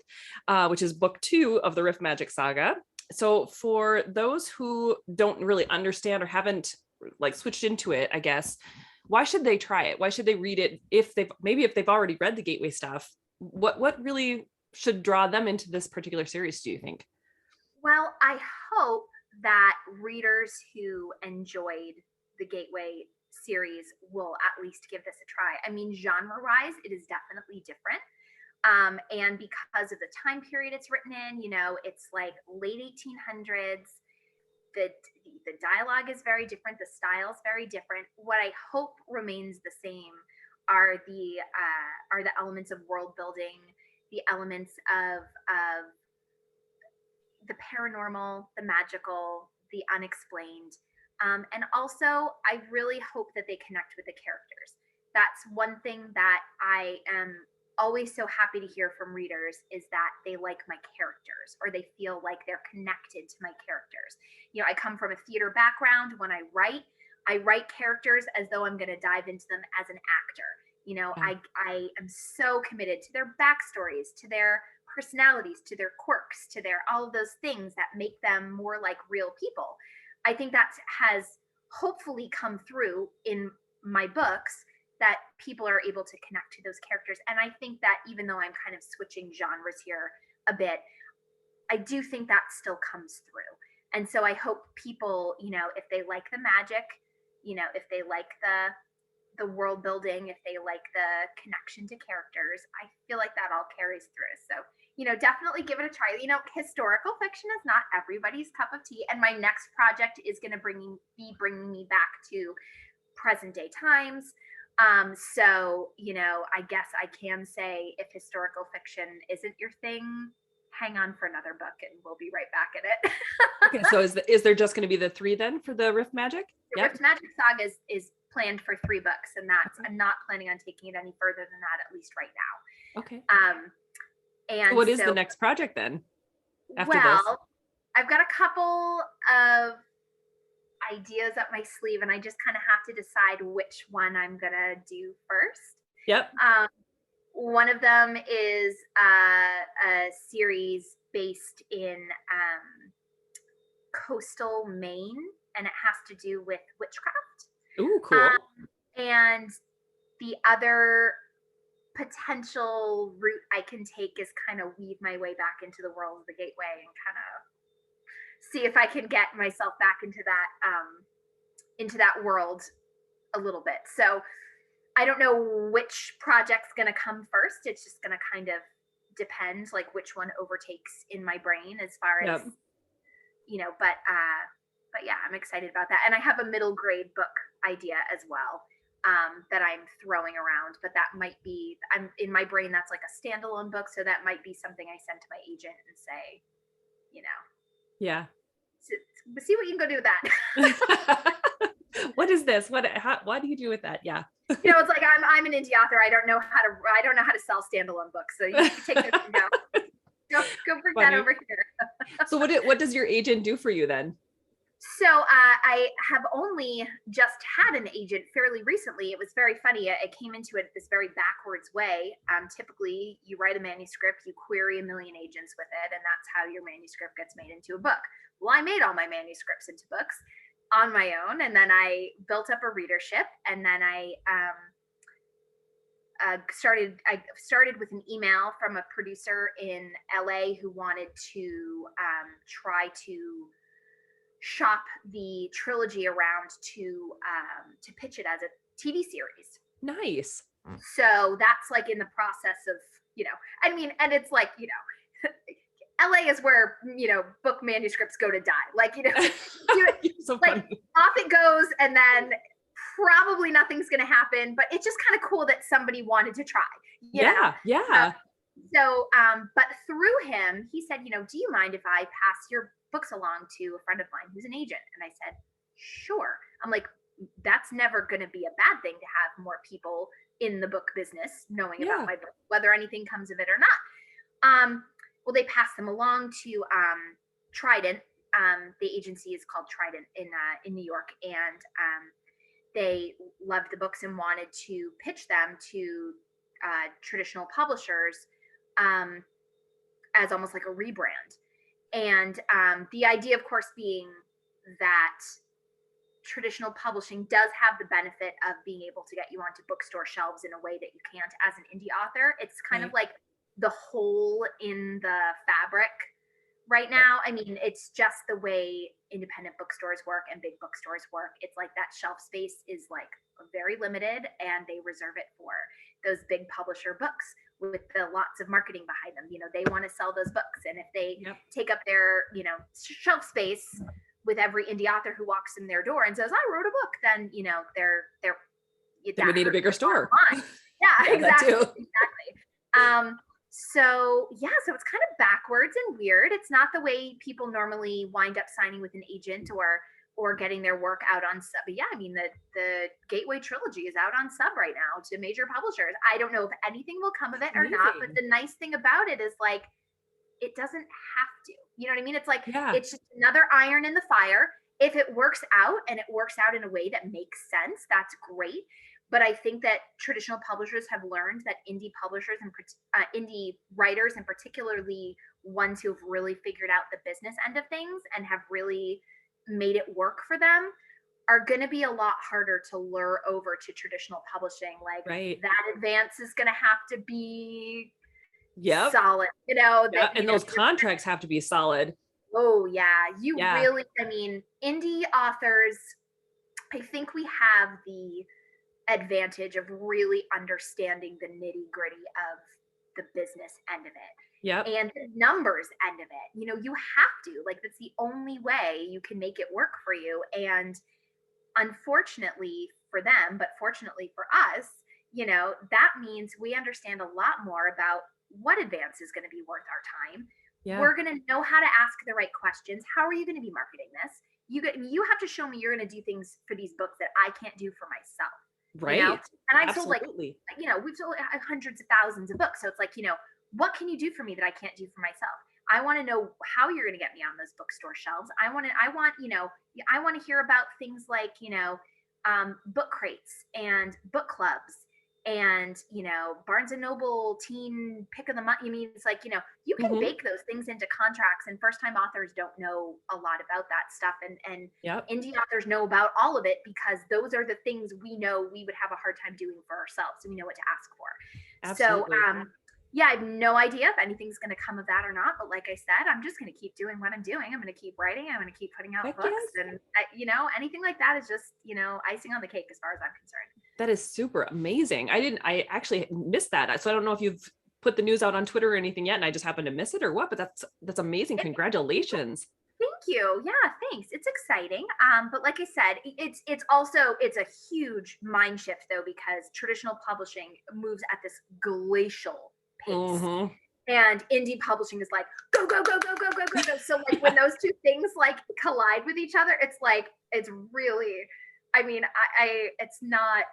which is book 2 of the Riftmagic Saga. So for those who don't really understand or haven't like switched into it, I guess, why should they try it? Why should they read it if they've already read the Gateway stuff? What really should draw them into this particular series, do you think? Well, I hope that readers who enjoyed the Gateway series will at least give this a try. I mean, genre-wise, it is definitely different. And because of the time period it's written in, it's like late 1800s. The dialogue is very different. The style is very different. What I hope remains the same are the elements of world building, the elements of the paranormal, the magical, the unexplained. And also, I really hope that they connect with the characters. That's one thing that I am always so happy to hear from readers, is that they like my characters, or they feel like they're connected to my characters. I come from a theater background. When I write characters as though I'm going to dive into them as an actor. I am so committed to their backstories, to their personalities, to their quirks, to their all of those things that make them more like real people. I think that has hopefully come through in my books, that people are able to connect to those characters. And I think that even though I'm kind of switching genres here a bit, I do think that still comes through. And so I hope people, if they like the magic, if they like the world building, if they like the connection to characters, I feel like that all carries through. So, definitely give it a try. Historical fiction is not everybody's cup of tea. And my next project is going to be bringing me back to present day times. So, I guess I can say, if historical fiction isn't your thing, hang on for another book and we'll be right back at it. Okay, so is there just going to be the 3 then for the Rift Magic? The Rift Magic Saga is planned for 3 books, and I'm not planning on taking it any further than that, at least right now. Okay. And so what is the next project then after this? I've got a couple of ideas up my sleeve, and I just kind of have to decide which one I'm gonna do first. Yep. One of them is a series based in coastal Maine, and it has to do with witchcraft. Ooh, cool. And the other potential route I can take is kind of weave my way back into the world of the Gateway and kind of see if I can get myself back into that world a little bit. So I don't know which project's going to come first. It's just going to kind of depend, like which one overtakes in my brain as far as, but yeah, I'm excited about that. And I have a middle grade book idea as well, that I'm throwing around, but that might be, I'm in my brain, that's like a standalone book. So that might be something I send to my agent and say, yeah, see what you can go do with that. What is this? What do you do with that? Yeah. It's like, I'm an indie author. I don't know how to sell standalone books. So you can take this and go bring that over here. So what does your agent do for you then? So I have only just had an agent fairly recently. It was very funny. I came into it this very backwards way. Typically, you write a manuscript, you query a million agents with it, and that's how your manuscript gets made into a book. Well, I made all my manuscripts into books on my own, and then I built up a readership, and then I started with an email from a producer in LA who wanted to try to shop the trilogy around to pitch it as a TV series. Nice. So that's like in the process of, and it's like, LA is where, book manuscripts go to die. Like, so like off it goes, and then probably nothing's going to happen, but it's just kind of cool that somebody wanted to try. Yeah. But through him, he said, do you mind if I pass your books along to a friend of mine who's an agent? And I said, sure. I'm like, that's never going to be a bad thing to have more people in the book business knowing about my book, whether anything comes of it or not. Well, they passed them along to Trident. The agency is called Trident in New York, and they loved the books and wanted to pitch them to traditional publishers as almost like a rebrand. And the idea, of course, being that traditional publishing does have the benefit of being able to get you onto bookstore shelves in a way that you can't as an indie author. It's kind of like the hole in the fabric right now. I mean, it's just the way independent bookstores work and big bookstores work. It's like that shelf space is like very limited, and they reserve it for those big publisher books with the lots of marketing behind them. You know, they want to sell those books, and if they take up their, you know, shelf space with every indie author who walks in their door and says, I wrote a book, then, you know, they would need a bigger store. Yeah, exactly. So it's kind of backwards and weird. It's not the way people normally wind up signing with an agent or getting their work out on sub. But yeah, I mean, the Gateway Trilogy is out on sub right now to major publishers. I don't know if anything will come of it or not, but the nice thing about it is like, it doesn't have to, you know what I mean? It's like, it's just another iron in the fire. If it works out and it works out in a way that makes sense, that's great. But I think that traditional publishers have learned that indie publishers and indie writers, and particularly ones who have really figured out the business end of things and have really made it work for them, are going to be a lot harder to lure over to traditional publishing. Like that advance is going to have to be solid, you know, and those contracts have to be solid. Oh yeah. Really, I mean, indie authors, I think we have the advantage of really understanding the nitty gritty of the business end of it and the numbers end of it. You know, you have to, like, that's the only way you can make it work for you. And unfortunately for them, but fortunately for us, you know, that means we understand a lot more about what advance is going to be worth our time. We're going to know how to ask the right questions. How are you going to be marketing this? You have to show me you're going to do things for these books that I can't do for myself. Right. You know? And I've sold, like, you know, we've sold hundreds of thousands of books. So it's like, you know, what can you do for me that I can't do for myself? I want to know how you're going to get me on those bookstore shelves. I want, you know, I want to hear about things like, you know, book crates and book clubs and, you know, Barnes and Noble teen pick of the month. I mean, it's like, you know, you can bake those things into contracts, and first time authors don't know a lot about that stuff. And indie authors know about all of it because those are the things we know we would have a hard time doing for ourselves. So we know what to ask for. Absolutely. So, I have no idea if anything's going to come of that or not. But like I said, I'm just going to keep doing what I'm doing. I'm going to keep writing. I'm going to keep putting out books. And, you know, anything like that is just, you know, icing on the cake as far as I'm concerned. That is super amazing. I actually missed that. So I don't know if you've put the news out on Twitter or anything yet, and I just happened to miss it or what, but that's amazing. Congratulations. Thank you. Yeah, thanks. It's exciting. But like I said, it's a huge mind shift though, because traditional publishing moves at this glacial pace. And indie publishing is like, go, go, go, go, go, go, go, go. So like when those two things like collide with each other, it's like, it's really, I mean, it's not,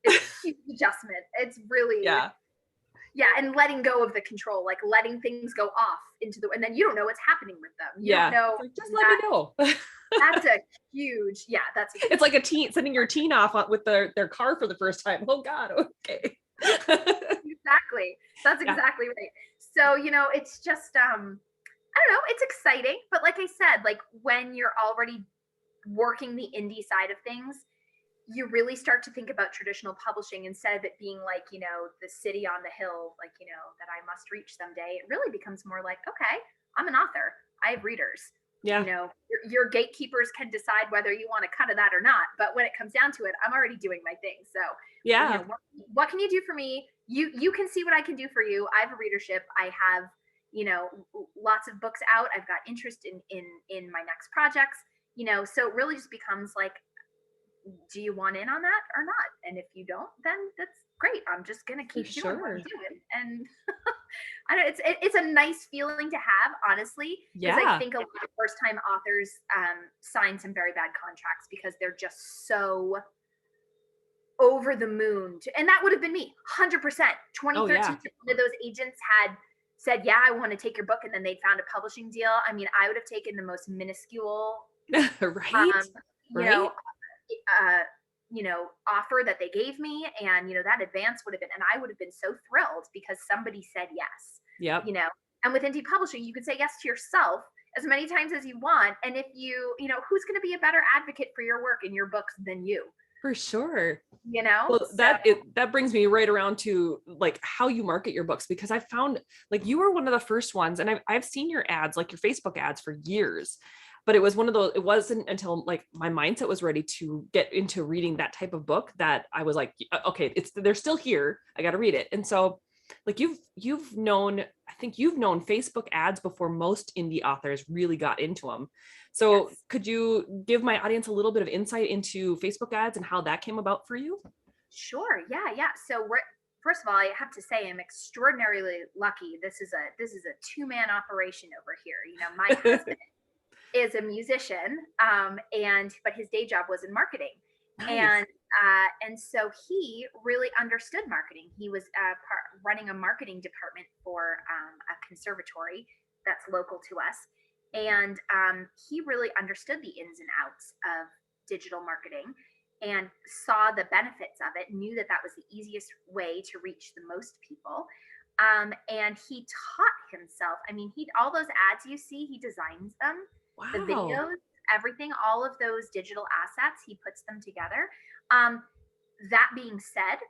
it's a huge adjustment. It's really, and letting go of the control, like letting things go off into the, and then you don't know what's happening with them. You don't know. Like, just let me know. That's a huge, it's like a teen sending your teen off with their car for the first time. Oh God. Okay. Exactly. That's exactly right. So, you know, it's just, I don't know, it's exciting, but like I said, like when you're already working the indie side of things, you really start to think about traditional publishing instead of it being like, you know, the city on the hill, like, you know, that I must reach someday. It really becomes more like, okay, I'm an author. I have readers. You know, your gatekeepers can decide whether you want to cut of that or not. But when it comes down to it, I'm already doing my thing. So you know, what can you do for me? You can see what I can do for you. I have a readership. I have, you know, lots of books out. I've got interest in my next projects, you know, so it really just becomes like, do you want in on that or not? And if you don't, then that's great. I'm just gonna keep doing what I'm doing. And I don't know, it's a nice feeling to have, honestly. Because I think a lot of first time authors sign some very bad contracts because they're just so over the moon. And that would have been me, 100%. 2013, one of those agents had said, yeah, I want to take your book, and then they'd found a publishing deal. I mean, I would have taken the most minuscule you know, offer that they gave me, and that advance would have been, and I would have been so thrilled because somebody said yes. Yep. And with indie publishing, you can say yes to yourself as many times as you want, and if who's going to be a better advocate for your work and your books than you? For sure. Well, that brings me right around to like how you market your books, because I found like you were one of the first ones, and I've seen your ads, like your Facebook ads, for years, but it was one of those, it wasn't until like my mindset was ready to get into reading that type of book that I was like, okay, they're still here, I got to read it. And so like you've known, I think you've known Facebook ads before most indie authors really got into them. So yes. could you give my audience a little bit of insight into Facebook ads and how that came about for you? Sure. Yeah. So first of all, I have to say I'm extraordinarily lucky. This is a two-man operation over here. My husband is a musician, but his day job was in marketing. Nice. And so he really understood marketing. He was running a marketing department for a conservatory that's local to us. And he really understood the ins and outs of digital marketing and saw the benefits of it, knew that was the easiest way to reach the most people. And he taught himself. I mean, all those ads you see, he designs them. Wow. The videos, everything, all of those digital assets, he puts them together. That being said,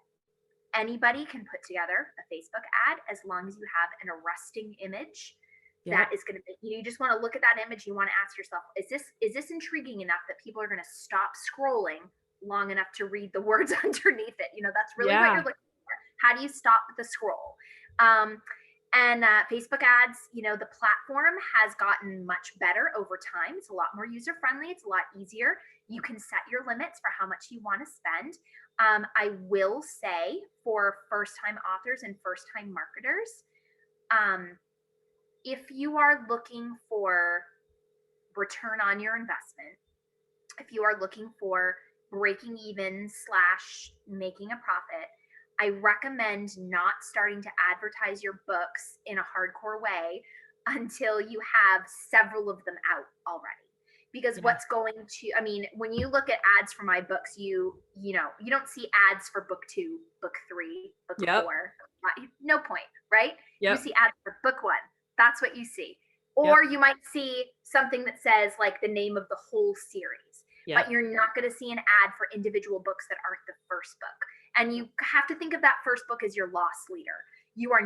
anybody can put together a Facebook ad as long as you have an arresting image. Yep. That is going to make you just want to look at that image. You want to ask yourself, is this intriguing enough that people are going to stop scrolling long enough to read the words underneath it? That's really what you're looking for. How do you stop the scroll? And Facebook ads, the platform has gotten much better over time. It's a lot more user-friendly. It's a lot easier. You can set your limits for how much you want to spend. I will say for first-time authors and first-time marketers, if you are looking for return on your investment, if you are looking for breaking even / making a profit, I recommend not starting to advertise your books in a hardcore way until you have several of them out already. Because what's going to, I mean, when you look at ads for my books, you don't see ads for book 2, book 3, book 4. No point, right? You see ads for book 1. That's what you see. Or you might see something that says like the name of the whole series, but you're not going to see an ad for individual books that aren't the first book. And you have to think of that first book as your loss leader. You are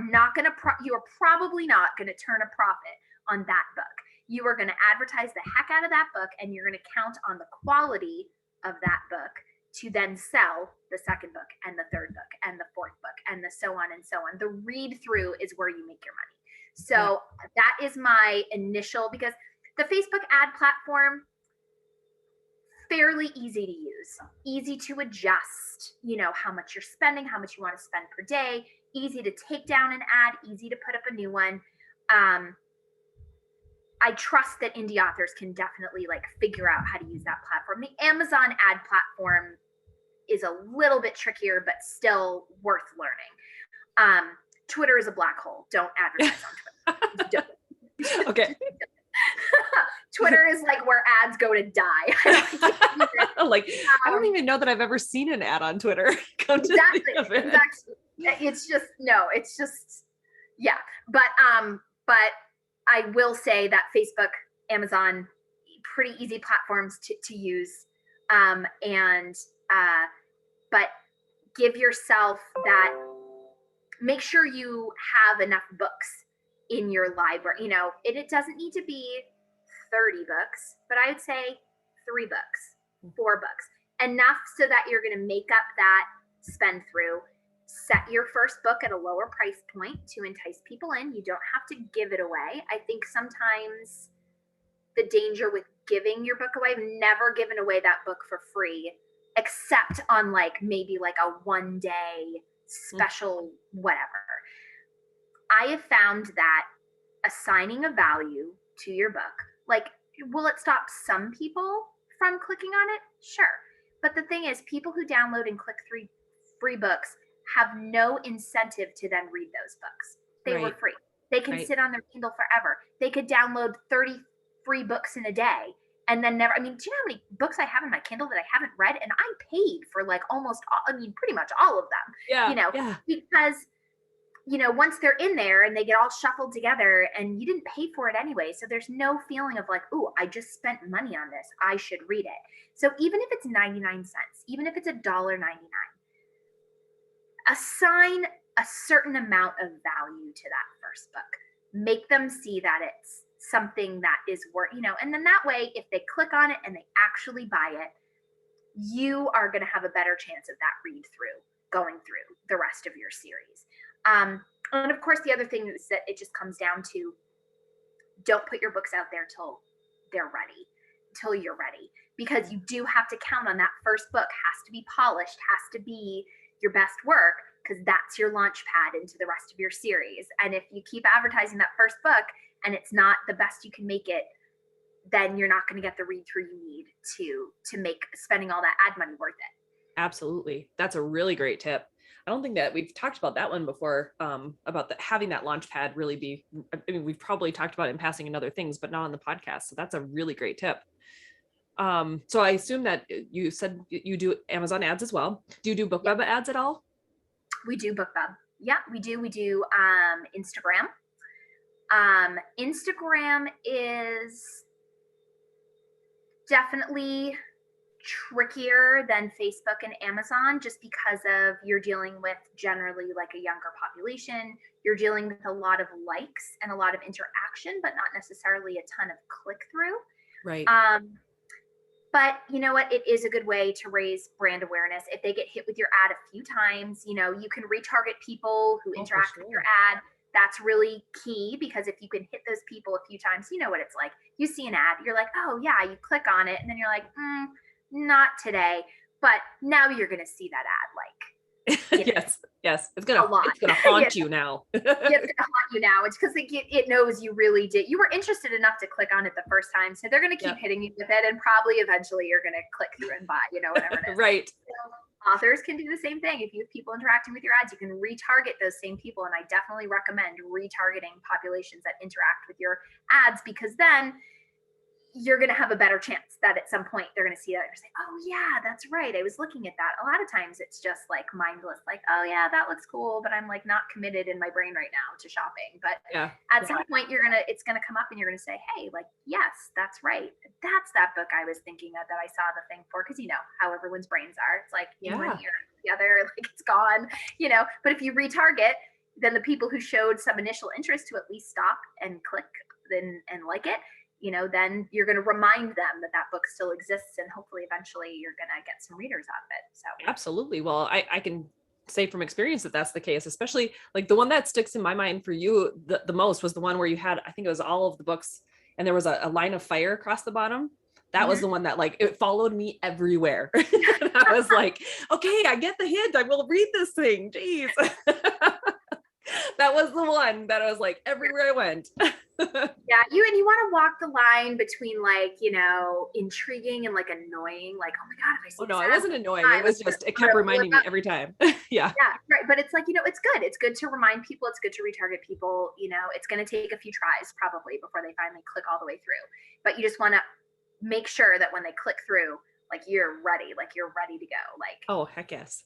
probably not going to turn a profit on that book. You are going to advertise the heck out of that book, and you're going to count on the quality of that book to then sell the second book and the third book and the fourth book and so on and so on. The read through is where you make your money. So that is my initial, because the Facebook ad platform, fairly easy to use, easy to adjust, how much you're spending, how much you want to spend per day, easy to take down an ad, easy to put up a new one. I trust that indie authors can definitely figure out how to use that platform. The Amazon ad platform is a little bit trickier, but still worth learning. Twitter is a black hole. Don't advertise on Twitter. Okay. Twitter is where ads go to die. I don't even know that I've ever seen an ad on Twitter. Exactly. It's just but I will say that Facebook, Amazon, pretty easy platforms to use. But give yourself that, make sure you have enough books in your library. It doesn't need to be 30 books, but I would say 3 books, 4 books, enough so that you're going to make up that spend through. Set your first book at a lower price point to entice people in. You don't have to give it away. I think sometimes the danger with giving your book away, I've never given away that book for free, except on maybe a one-day special whatever. I have found that assigning a value to your book, will it stop some people from clicking on it? Sure. But the thing is, people who download and click 3 free books have no incentive to then read those books. They were free. They can sit on their Kindle forever. They could download 30 free books in a day and then never, I mean, do you know how many books I have in my Kindle that I haven't read? And I paid for like almost all, I mean, pretty much all of them, Yeah. you know, Yeah. because, you know, once they're in there and they get all shuffled together and you didn't pay for it anyway. So there's no feeling of like, oh, I just spent money on this, I should read it. So even if it's 99 cents, even if it's $1.99, assign a certain amount of value to that first book. Make them see that it's something that is worth, you know, and then that way, if they click on it and they actually buy it, you are going to have a better chance of that read through going through the rest of your series. And of course, the other thing is that it just comes down to, don't put your books out there till they're ready, till you're ready, because you do have to count on that first book has to be polished, has to be your best work, because that's your launch pad into the rest of your series. And if you keep advertising that first book and it's not the best you can make it, then you're not going to get the read through you need to make spending all that ad money worth it. Absolutely. That's a really great tip. I don't think that we've talked about that one before, about having that launch pad really be, I mean, we've probably talked about it in passing and other things, but not on the podcast. So that's a really great tip. So I assume that you said you do Amazon ads as well. Do you do BookBub ads at all? We do BookBub. Yeah, we do. We do Instagram. Instagram is definitely trickier than Facebook and Amazon, just because of you're dealing with generally like a younger population. You're dealing with a lot of likes and a lot of interaction, but not necessarily a ton of click through. Right. But you know what? It is a good way to raise brand awareness. If they get hit with your ad a few times, you know, you can retarget people who interact with your ad. That's really key, because if you can hit those people a few times, you know what it's like. You see an ad, you're like, oh yeah, you click on it, and then you're like, not today. But now you're going to see that ad like, yes, it's gonna haunt you now. It's gonna haunt you now. It's because it knows you really did. You were interested enough to click on it the first time, so they're gonna keep hitting you with it, and probably eventually you're gonna click through and buy. You know, whatever it is. Right. So authors can do the same thing. If you have people interacting with your ads, you can retarget those same people, and I definitely recommend retargeting populations that interact with your ads, because then you're going to have a better chance that at some point they're going to see that and say, oh yeah, that's right, I was looking at that. A lot of times it's just like mindless, like, oh yeah, that looks cool, but I'm like not committed in my brain right now to shopping. But at some point it's going to come up and you're going to say, hey, like, yes, that's right, that's that book I was thinking of that I saw the thing for. Because you know how everyone's brains are. It's like in one ear, the other, like it's gone, you know. But if you retarget, then the people who showed some initial interest to at least stop and click and like it, you know, then you're going to remind them that that book still exists, and hopefully eventually you're going to get some readers out of it. So absolutely. Well, I can say from experience that that's the case, especially like the one that sticks in my mind for you the most was the one where you had, I think it was all of the books and there was a line of fire across the bottom. That was the one that like, it followed me everywhere. I was like, okay, I get the hint. I will read this thing. Jeez. That was the one that I was like, everywhere I went. Yeah, you want to walk the line between like, you know, intriguing and like annoying, like, oh my god, if I see it wasn't annoying. It was just, it kept reminding me every time. Yeah, right. But it's like, you know, it's good to remind people, it's good to retarget people. You know, it's going to take a few tries probably before they finally click all the way through, but you just want to make sure that when they click through, like you're ready to go. Like, oh heck yes.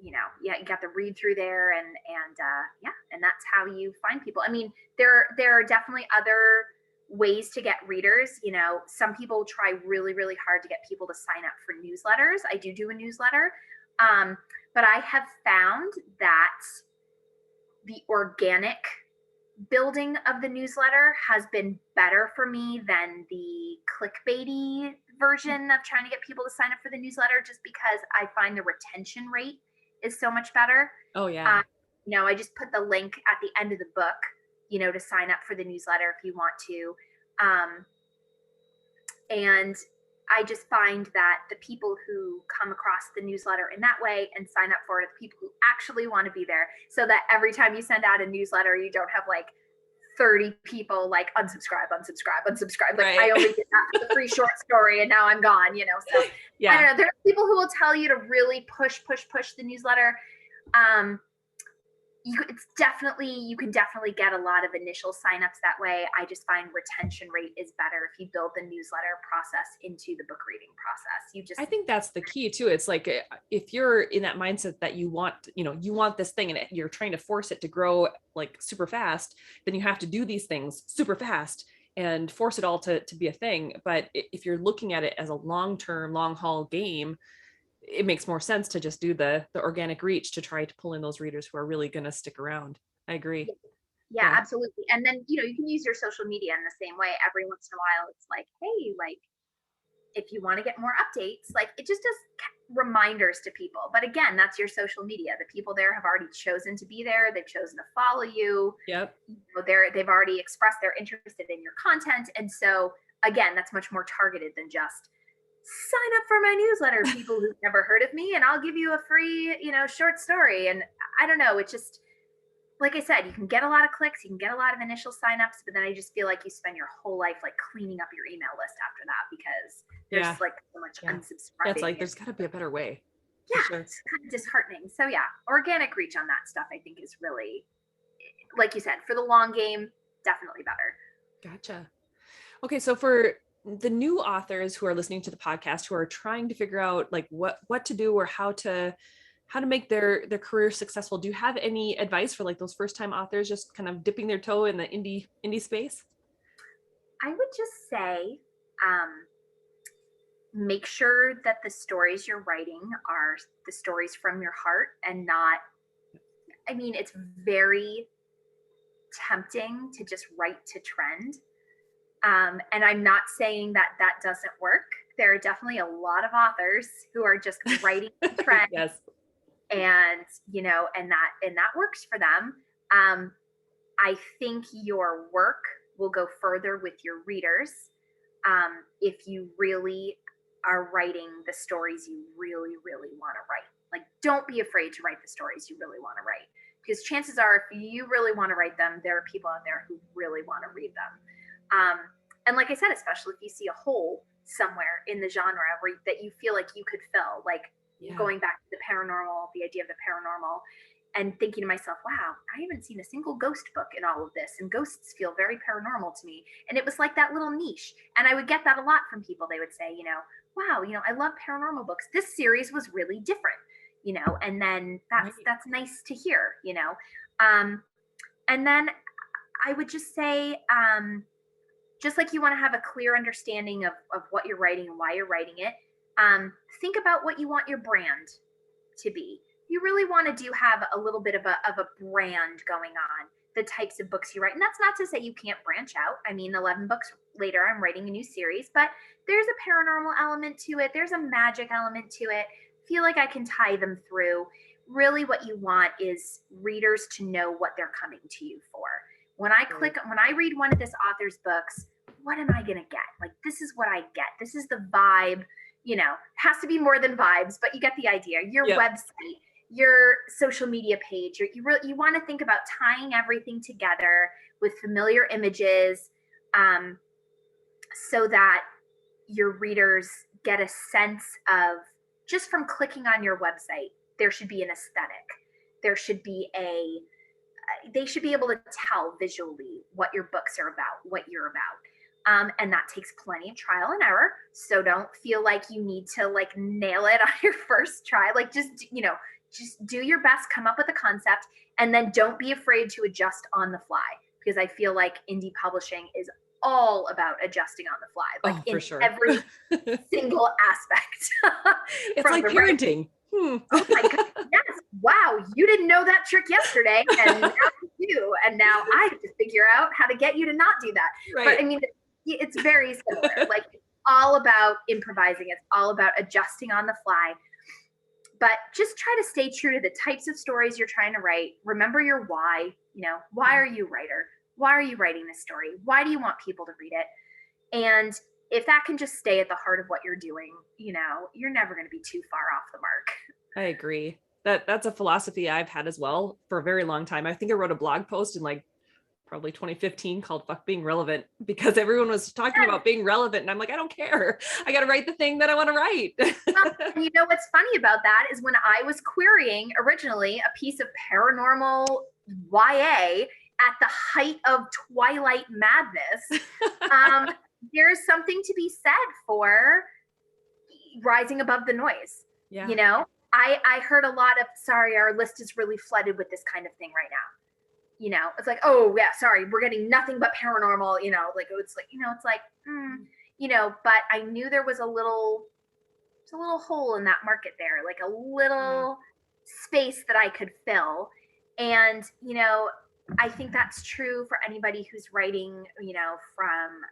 You know, you got the read through there, and that's how you find people. I mean, there are definitely other ways to get readers. You know, some people try really, really hard to get people to sign up for newsletters. I do a newsletter, but I have found that the organic building of the newsletter has been better for me than the clickbaity version of trying to get people to sign up for the newsletter, just because I find the retention rate is so much better. Oh yeah. You know, I just put the link at the end of the book, you know, to sign up for the newsletter if you want to. And I just find that the people who come across the newsletter in that way and sign up for it are the people who actually want to be there, so that every time you send out a newsletter, you don't have like 30 people like unsubscribe. Like, I only did that for the free short story and now I'm gone, you know? So I don't know. There are people who will tell you to really push the newsletter. it's definitely, you can definitely get a lot of initial signups that way. I just find retention rate is better if you build the newsletter process into the book reading process. I think that's the key too. It's like, if you're in that mindset that you want, you want this thing and you're trying to force it to grow like super fast, then you have to do these things super fast and force it all to be a thing. But if you're looking at it as a long-term, long haul game, it makes more sense to just do the organic reach to try to pull in those readers who are really going to stick around. I agree. Yeah, absolutely. And then, you can use your social media in the same way. Every once in a while, it's like, hey, like, if you want to get more updates, like, it just does reminders to people. But again, that's your social media. The people there have already chosen to be there. They've chosen to follow you. Yep. They've already expressed they're interested in your content. And so again, that's much more targeted than just sign up for my newsletter, people who've never heard of me, and I'll give you a free, short story. And I don't know, it just, like I said, you can get a lot of clicks, you can get a lot of initial signups, but then I just feel like you spend your whole life like cleaning up your email list after that, because there's like so much unsubscribing. It's like, there's gotta be a better way. Yeah, sure. It's kind of disheartening. So yeah, organic reach on that stuff, I think, is really, like you said, for the long game, definitely better. Gotcha. Okay. So for the new authors who are listening to the podcast, who are trying to figure out like what to do or how to make their career successful, do you have any advice for like those first time authors just kind of dipping their toe in the indie space? I would just say, make sure that the stories you're writing are the stories from your heart and not, I mean, it's very tempting to just write to trend. And I'm not saying that doesn't work. There are definitely a lot of authors who are just writing to trend. Yes. And, and that works for them. I think your work will go further with your readers if you really are writing the stories you really, really want to write. Like, don't be afraid to write the stories you really want to write, because chances are, if you really want to write them, there are people out there who really want to read them. And like I said, especially if you see a hole somewhere in the genre that you feel like you could fill, like going back to the paranormal, the idea of the paranormal, and thinking to myself, wow, I haven't seen a single ghost book in all of this, and ghosts feel very paranormal to me. And it was like that little niche. And I would get that a lot from people. They would say, wow, I love paranormal books. This series was really different, and then that's nice to hear, and then I would just say, just like you want to have a clear understanding of what you're writing and why you're writing it, think about what you want your brand to be. You really want to have a little bit of a brand going on, the types of books you write. And that's not to say you can't branch out. I mean, 11 books later, I'm writing a new series, but there's a paranormal element to it. There's a magic element to it. Feel like I can tie them through. Really what you want is readers to know what they're coming to you for. When I read one of this author's books, what am I going to get? Like, this is what I get. This is the vibe, has to be more than vibes, but you get the idea. Your website, your social media page, you want to think about tying everything together with familiar images, so that your readers get a sense of, just from clicking on your website, there should be an aesthetic. There should be they should be able to tell visually what your books are about, what you're about. And that takes plenty of trial and error. So don't feel like you need to like nail it on your first try. Like, just do your best, come up with a concept, and then don't be afraid to adjust on the fly, because I feel like indie publishing is all about adjusting on the fly, like in every single aspect. It's like parenting. Oh my God. Yes. Wow. You didn't know that trick yesterday, and now you do. And now I have to figure out how to get you to not do that. Right. But I mean, it's very similar. Like, it's all about improvising. It's all about adjusting on the fly. But just try to stay true to the types of stories you're trying to write. Remember your why. Why are you a writer? Why are you writing this story? Why do you want people to read it? And if that can just stay at the heart of what you're doing, you're never going to be too far off the mark. I agree. That's a philosophy I've had as well for a very long time. I think I wrote a blog post in like probably 2015 called Fuck Being Relevant, because everyone was talking about being relevant. And I'm like, I don't care. I got to write the thing that I want to write. Well, what's funny about that is when I was querying originally a piece of paranormal YA at the height of Twilight madness, there's something to be said for rising above the noise. Yeah. You know, I heard a lot of, sorry, our list is really flooded with this kind of thing right now. You know, it's like, oh yeah, sorry, we're getting nothing but paranormal, you know, like, it's like, you know, it's like, you know, but I knew there was a little hole in that market there, like a little space that I could fill. And, you know, I think that's true for anybody who's writing, you know, from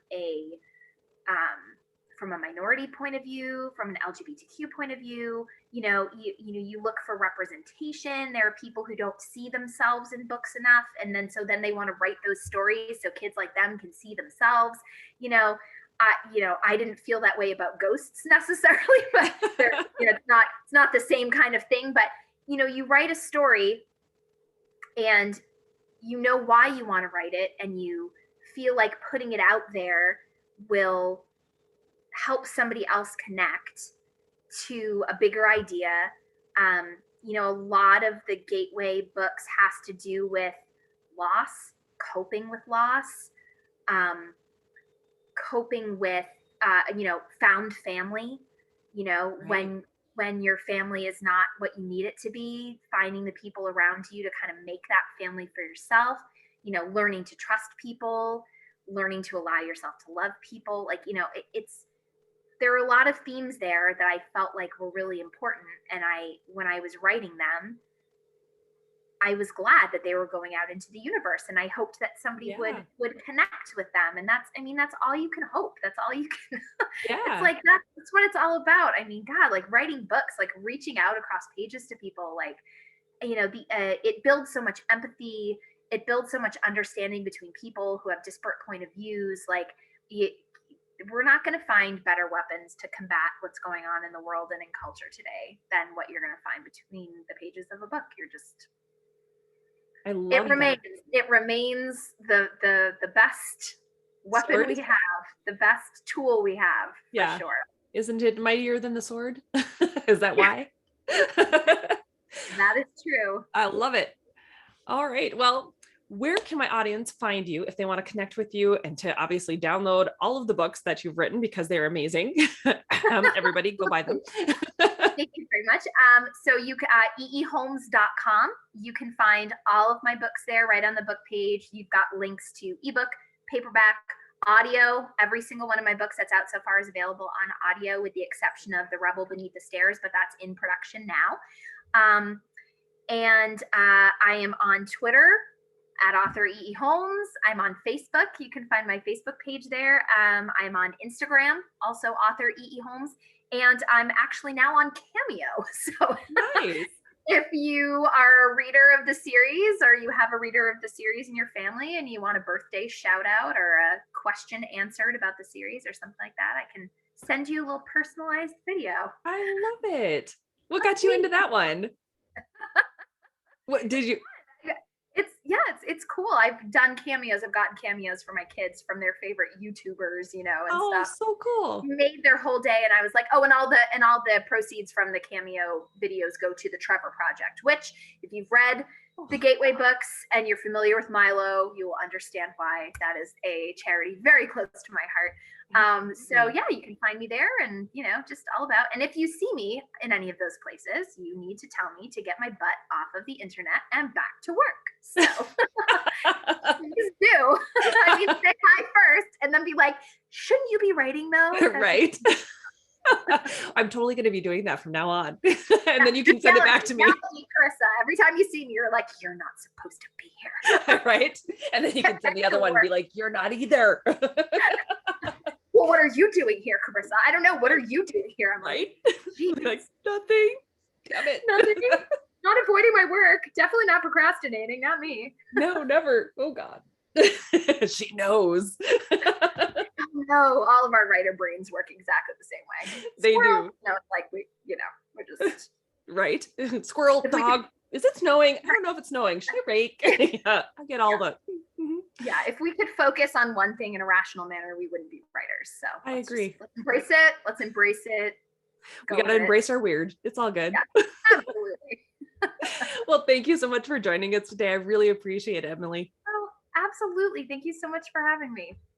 a minority point of view, from an LGBTQ point of view. You know, you look for representation. There are people who don't see themselves in books enough, and then they want to write those stories so kids like them can see themselves. You know, I didn't feel that way about ghosts necessarily, but you know, it's not the same kind of thing. But you know, you write a story, and you know why you want to write it, and you feel like putting it out there will help somebody else connect to a bigger idea. You know, a lot of the Gateway books has to do with loss, coping with loss, coping with, you know, found family, you know, right. when your family is not what you need it to be, finding the people around you to kind of make that family for yourself, you know, learning to trust people, learning to allow yourself to love people. Like, you know, there are a lot of themes there that I felt like were really important. And when I was writing them, I was glad that they were going out into the universe, and I hoped that somebody would connect with them. And that's all you can hope. That's all you can. It's like, that's what it's all about. I mean, God, like writing books, like reaching out across pages to people, like, you know, it builds so much empathy. It builds so much understanding between people who have disparate point of views. Like, we're not going to find better weapons to combat what's going on in the world and in culture today than what you're going to find between the pages of a book. I love it remains the best weapon sword we have, the best tool we have, for sure. Isn't it mightier than the sword? Is that why? That is true. I love it. All right. Well, where can my audience find you if they want to connect with you and to obviously download all of the books that you've written, because they're amazing? Everybody go buy them. Thank you very much. So you can eeholmes.com. You can find all of my books there right on the book page. You've got links to ebook, paperback, audio. Every single one of my books that's out so far is available on audio, with the exception of The Rebel Beneath the Stairs, but that's in production now. And I am on Twitter at author E.E. Holmes. I'm on Facebook. You can find my Facebook page there. I'm on Instagram, also author E.E. Holmes. And I'm actually now on Cameo. So nice. If you are a reader of the series, or you have a reader of the series in your family and you want a birthday shout out or a question answered about the series or something like that, I can send you a little personalized video. I love it. What got you into that one? What did you? It's cool. I've done cameos. I've gotten cameos for my kids from their favorite YouTubers, you know, and stuff. Oh, so cool. Made their whole day, and I was like, oh, and all the proceeds from the cameo videos go to the Trevor Project, which, if you've read the Gateway books and you're familiar with Milo, you will understand why that is a charity very close to my heart. So yeah, you can find me there, and you know, just all about. And if you see me in any of those places, you need to tell me to get my butt off of the internet and back to work. So please do. I mean, say hi first, and then be like, shouldn't you be writing though? Right. I'm totally going to be doing that from now on. And then you can send it back to me. Carissa, every time you see me, you're like, you're not supposed to be here. Right. And then you can send the other one and be like, you're not either. Well, what are you doing here, Carissa? I don't know. What are you doing here? I'm right. Like, nothing. Damn it. Nothing. Not avoiding my work. Definitely not procrastinating. Not me. No, never. Oh God. She knows. No, all of our writer brains work exactly the same way. They Squirrel, do. No, it's like we're just right. Squirrel, dog. Is it snowing? I don't know if it's snowing. Should I rake? Yeah, I get all the. Yeah, if we could focus on one thing in a rational manner, we wouldn't be writers. So I agree. Let's embrace it. Let's embrace it. We gotta embrace our weird. It's all good. Yeah, absolutely. Well, thank you so much for joining us today. I really appreciate it, Emily. Oh, absolutely. Thank you so much for having me.